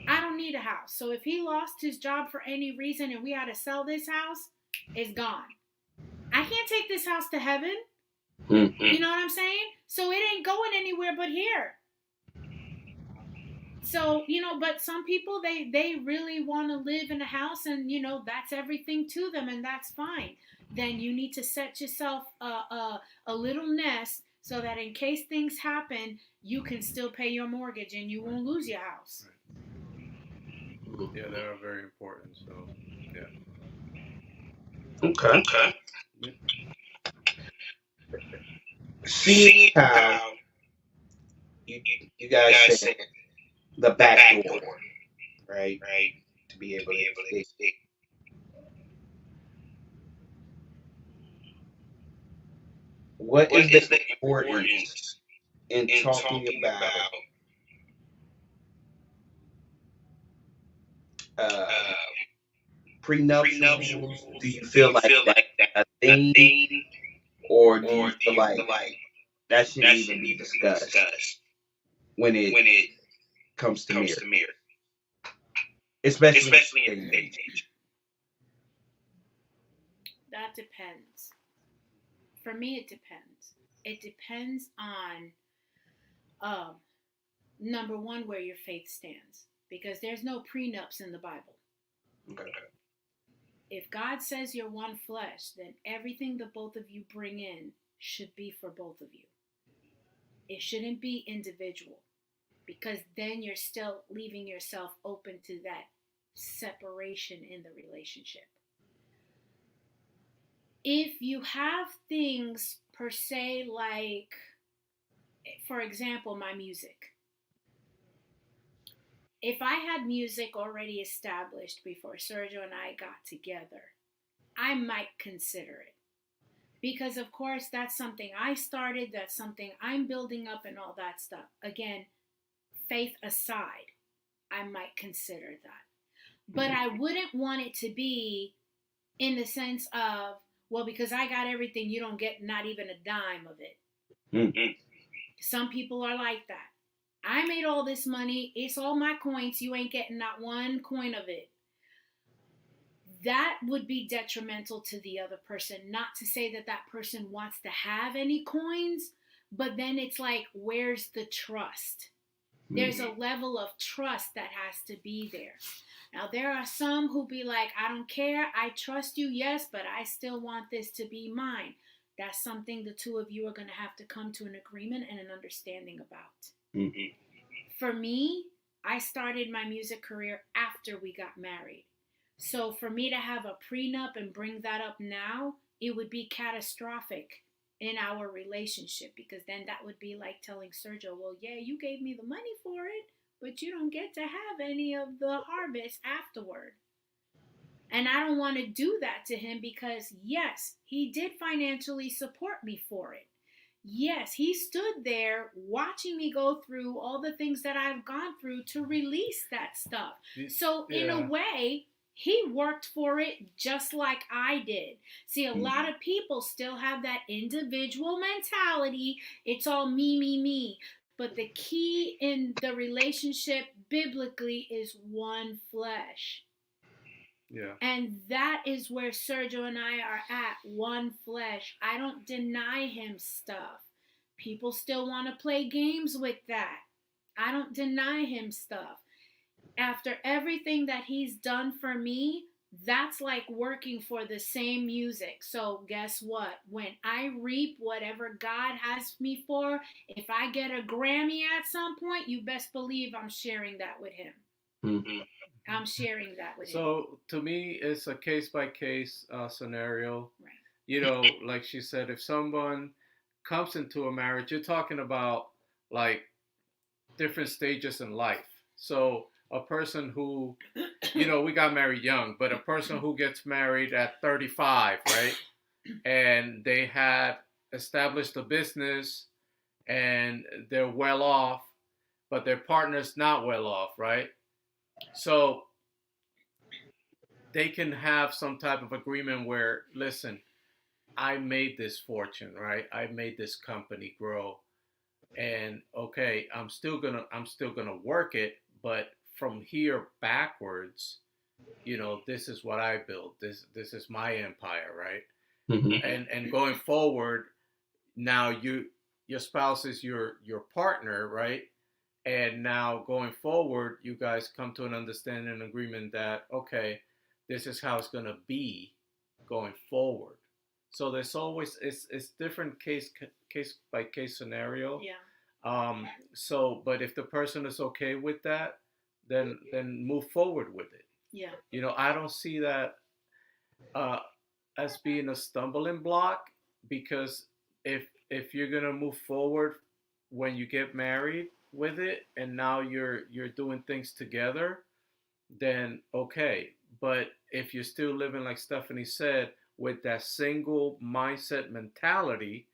I don't need a house. So if he lost his job for any reason and we had to sell this house, it's gone. I can't take this house to heaven. You know what I'm saying? So it ain't going anywhere but here. So, but some people, they really want to live in a house, and, that's everything to them, and that's fine. Then you need to set yourself a little nest so that in case things happen, you can still pay your mortgage and you won't lose your house. Right. Yeah, they are very important. So, yeah. Okay. See how you guys said the back door, right? To be able to escape. What is the importance in talking about uh, prenuptials? Do you feel like that's a thing or do you feel like that shouldn't even be discussed when it comes to marriage, especially in today's age? That depends. For me, it depends. It depends on um, number one, where your faith stands, because there's no prenups in the Bible. Okay. If God says you're one flesh, then everything the both of you bring in should be for both of you. It shouldn't be individual, because then you're still leaving yourself open to that separation in the relationship. If you have things per se, like, for example, my music. If I had music already established before Sergio and I got together, I might consider it. Because, of course, that's something I started, that's something I'm building up, and all that stuff. Again, faith aside, I might consider that. But I wouldn't want it to be in the sense of, well, because I got everything, you don't get not even a dime of it. Mm-hmm. Some people are like that. I made all this money. It's all my coins. You ain't getting not one coin of it. That would be detrimental to the other person. Not to say that that person wants to have any coins, but then it's like, where's the trust? There's a level of trust that has to be there. Now, there are some who be like, I don't care. I trust you, yes, but I still want this to be mine. That's something the two of you are going to have to come to an agreement and an understanding about. Mm-hmm. For me, I started my music career after we got married. So for me to have a prenup and bring that up now, it would be catastrophic in our relationship, because then that would be like telling Sergio, well, yeah, you gave me the money for it, but you don't get to have any of the harvest afterward. And I don't want to do that to him, because yes, he did financially support me for it. Yes, he stood there watching me go through all the things that I've gone through to release that stuff. So in a way, he worked for it just like I did. See, a lot of people still have that individual mentality. It's all me, me, me. But the key in the relationship biblically is one flesh. Yeah. And that is where Sergio and I are at, one flesh. I don't deny him stuff. People still want to play games with that. I don't deny him stuff. After everything that he's done for me, that's like working for the same music. So guess what? When I reap whatever God has me for, if I get a Grammy at some point, you best believe I'm sharing that with him. Mm-hmm. I'm sharing that with him. So to me, it's a case by case scenario. Right. You know, like she said, if someone comes into a marriage, you're talking about like different stages in life. So a person who, you know, we got married young, but a person who gets married at 35, right? And they had established a business and they're well off, but their partner's not well off, right? So they can have some type of agreement where, listen, I made this fortune, right? I made this company grow. And okay, I'm still gonna work it, but from here backwards, you know, this is what I built. This is my empire, right? Mm-hmm. And going forward, now your spouse is your partner, right? And now going forward, you guys come to an understanding and agreement that, okay, this is how it's gonna be going forward. So there's always it's different case by case scenario. Yeah. So, but if the person is okay with that, then move forward with it. Yeah. You know, I don't see that uh, as being a stumbling block, because if you're gonna move forward when you get married with it, and now you're doing things together, then okay. But if you're still living, like Stephanie said, with that single mindset mentality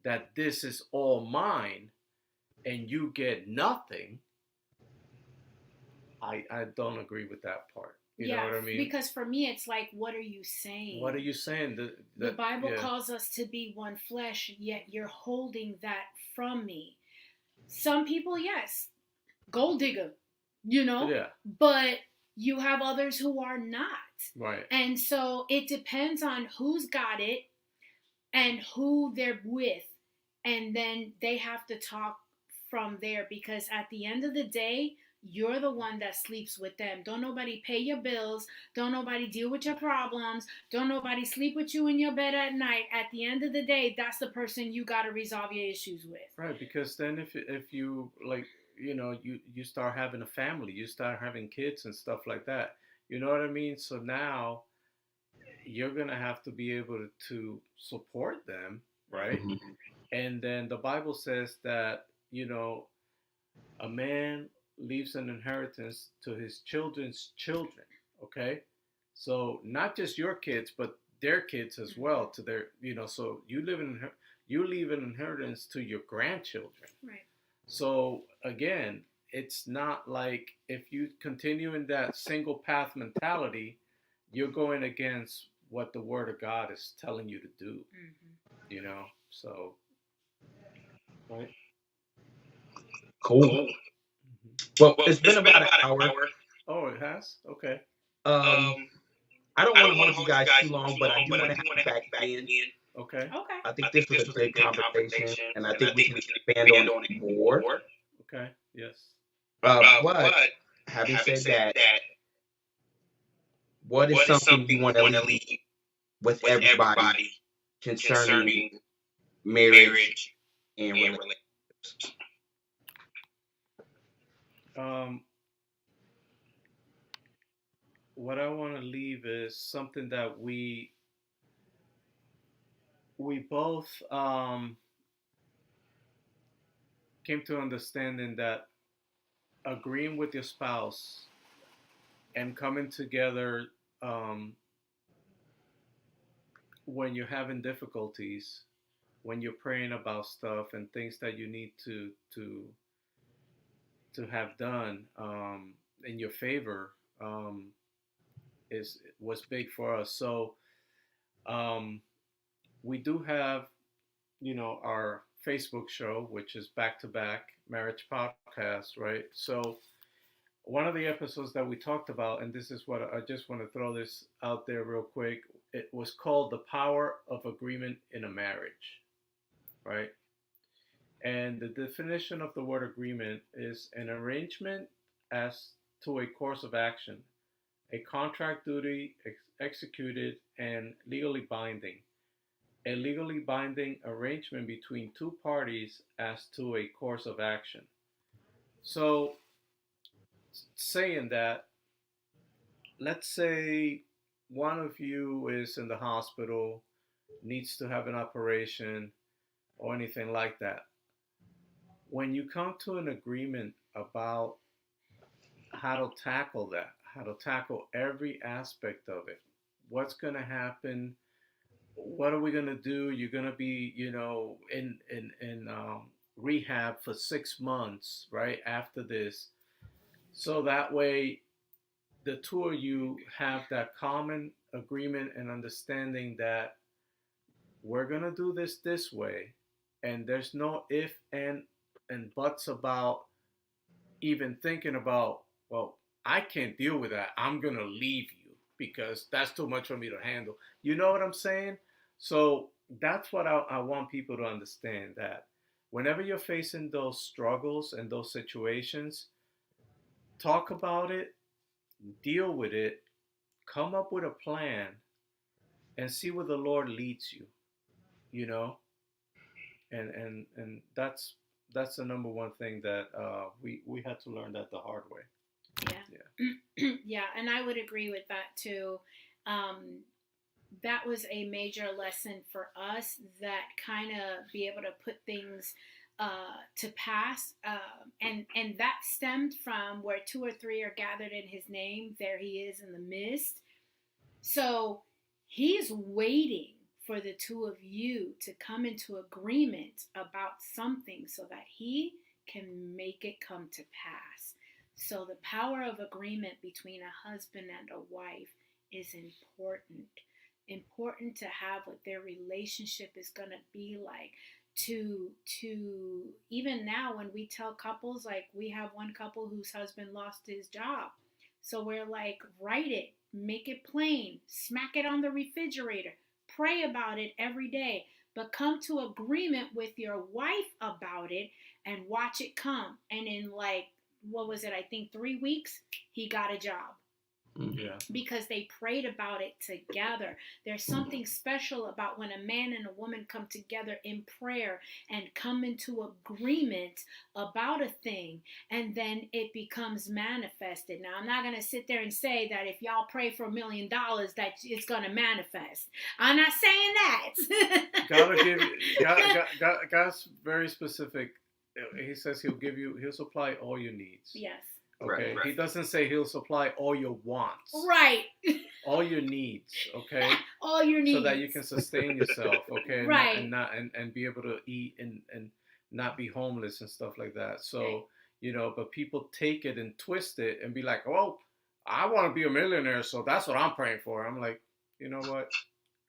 that this is all mine and you get nothing, I don't agree with that part. You know what I mean? Because for me, it's like, what are you saying? What are you saying? The Bible calls us to be one flesh, yet you're holding that from me. Some people, yes, gold digger, but you have others who are not. Right. And so it depends on who's got it and who they're with. And then they have to talk from there, because at the end of the day, you're the one that sleeps with them. Don't nobody pay your bills. Don't nobody deal with your problems. Don't nobody sleep with you in your bed at night. At the end of the day, that's the person you got to resolve your issues with. Right, because then if you like, you start having a family, you start having kids and stuff like that. You know what I mean? So now you're going to have to be able to support them, right? Mm-hmm. And then the Bible says that, a man leaves an inheritance to his children's children, okay? So not just your kids, but their kids as well, to their, so you leave an inheritance to your grandchildren. Right. So again, it's not like if you continue in that single path mentality, you're going against what the Word of God is telling you to do. So, right? Cool. Well, it's been about an hour. Oh, it has? Okay. I don't want to hold you guys too long, but I do want to have you back again. Okay. I think this was a great conversation, and I think we can expand on it more. Okay. Yes. But having said that, what is something you want to leave with everybody concerning marriage and relationships? What I want to leave is something that we both came to understanding, that agreeing with your spouse and coming together when you're having difficulties, when you're praying about stuff and things that you need to have done in your favor, was big for us. So we do have, our Facebook show, which is Back to Back Marriage Podcast, right? So one of the episodes that we talked about, and this is what I just want to throw this out there real quick, it was called The Power of Agreement in a Marriage, right? And the definition of the word agreement is an arrangement as to a course of action, a contract duty executed and legally binding, a legally binding arrangement between two parties as to a course of action. So, saying that, let's say one of you is in the hospital, needs to have an operation or anything like that. When you come to an agreement about how to tackle that, how to tackle every aspect of it, what's going to happen, what are we going to do? You're going to be, in rehab for 6 months, right, after this. So that way, the two of you have that common agreement and understanding that we're going to do this way. And there's no if and buts about even thinking about, well, I can't deal with that. I'm going to leave you because that's too much for me to handle. You know what I'm saying? So that's what I want people to understand, that whenever you're facing those struggles and those situations, talk about it, deal with it, come up with a plan, and see where the Lord leads you, you know? And that's the number one thing that we had to learn that the hard way. Yeah. Yeah, and I would agree with that too. That was a major lesson for us, that kind of be able to put things to pass, and that stemmed from where two or three are gathered in his name, there he is in the midst. So he's waiting for the two of you to come into agreement about something so that he can make it come to pass. So the power of agreement between a husband and a wife is important. Important to have what their relationship is going to be like. To even now when we tell couples, like we have one couple whose husband lost his job. So we're like, write it, make it plain, smack it on the refrigerator, pray about it every day, but come to agreement with your wife about it and watch it come. And in like, what was it? I think 3 weeks, he got a job. Yeah. Because they prayed about it together. There's something special about when a man and a woman come together in prayer and come into agreement about a thing, and then it becomes manifested. Now, I'm not going to sit there and say that if y'all pray for $1 million that it's going to manifest. I'm not saying that. God's very specific. He says he'll supply all your needs. Yes. Okay. Right. He doesn't say he'll supply all your wants. Right. All your needs. Okay. All your needs. So that you can sustain yourself. Okay. Right. And be able to eat and not be homeless and stuff like that. So, right. But people take it and twist it and be like, oh, I want to be a millionaire, so that's what I'm praying for. I'm like, you know what?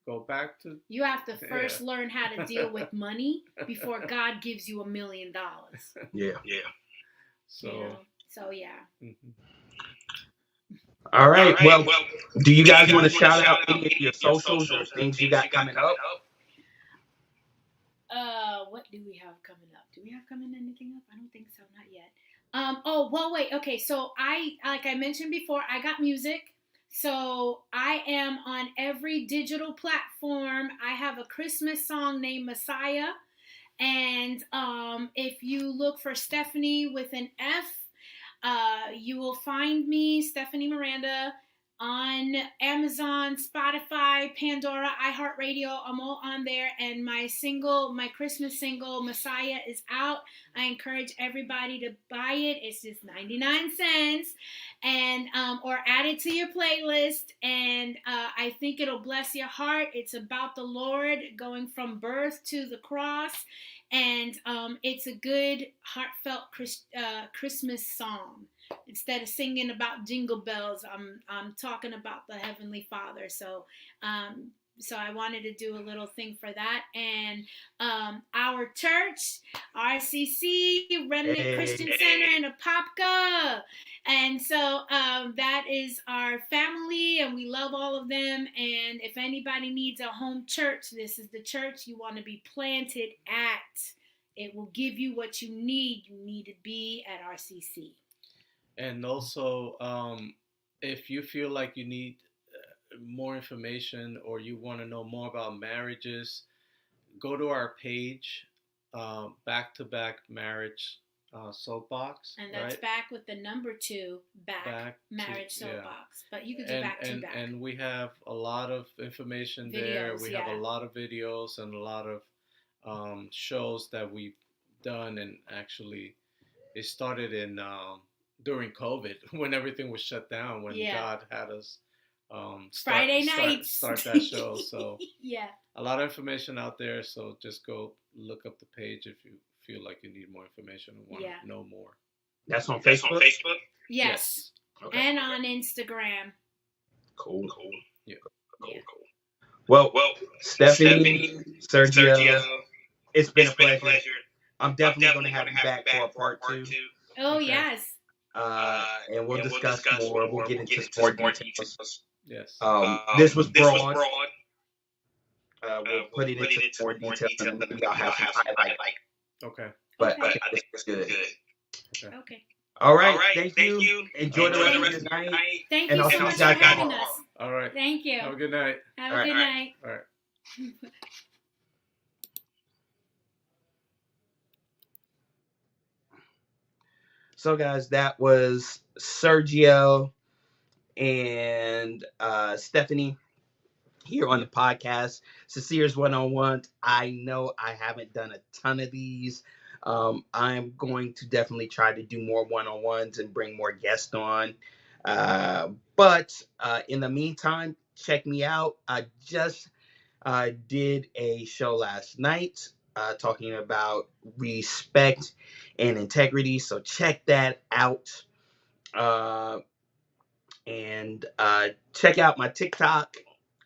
Go back to. You have to first learn how to deal with money before God gives you $1 million. Yeah. So. So yeah. Mm-hmm. All right. Well, do you guys want to shout out any of your socials or things you got coming up? What do we have coming up? Do we have anything up? I don't think so. Not yet. Oh, well, wait. Okay. So like I mentioned before, I got music. So I am on every digital platform. I have a Christmas song named Messiah. And if you look for Stefanie with an F, you will find me, Stefanie Miranda, on Amazon, Spotify, Pandora, iHeartRadio. I'm all on there. And my Christmas single, Messiah, is out. I encourage everybody to buy it. It's just 99 cents. And or add it to your playlist. And I think it'll bless your heart. It's about the Lord going from birth to the cross. And it's a good, heartfelt Christmas song. Instead of singing about jingle bells, I'm talking about the Heavenly Father. So I wanted to do a little thing for that. And our church, RCC, Remnant Christian Center in Apopka. And so that is our family, and we love all of them. And if anybody needs a home church, this is the church you want to be planted at. It will give you what you need. You need to be at RCC. And also, if you feel like you need more information or you want to know more about marriages, go to our page, Back to Back Marriage Soapbox. And that's right? Back with the number 2, back Marriage Soapbox. Yeah. But you can do back to back. And we have a lot of information there. We have a lot of videos and a lot of shows that we've done. And actually, it started in during COVID when everything was shut down, when God had us Friday nights start that show. So yeah, a lot of information out there. So just go look up the page if you feel like you need more information and want to know more. That's on Facebook? Yes. Okay. And on Instagram. Cool. Yeah. Cool. Well, Stefanie, Sergio, it's been a pleasure. I'm definitely going to have you back for a part 2. Oh, okay. Yes. And we'll discuss more. We'll get into more details. Yes. This was broad. We'll put it into more detail, and maybe I'll have some highlight. Okay. But I think it's good. Okay. All right. Thank you. Enjoy the rest of your night. Thank you so much for having us. All right. Thank you. Have a good night. Have a good night. All right. So, guys, that was Sergio and Stefanie here on the podcast. Sincere's one-on-one. I know I haven't done a ton of these. I'm going to definitely try to do more one-on-ones and bring more guests on. But in the meantime, check me out. I just did a show last night talking about respect and integrity. So check that out. And check out my TikTok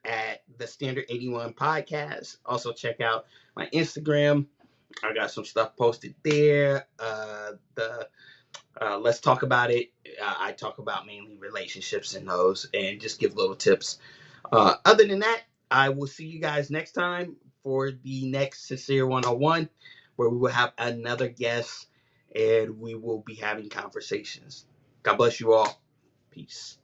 at the Standard 81 Podcast. Also check out my Instagram. I got some stuff posted there. The Let's Talk About It. I talk about mainly relationships in those and just give little tips. Other than that, I will see you guys next time for the next Sincere 101, where we will have another guest and we will be having conversations. God bless you all. Peace.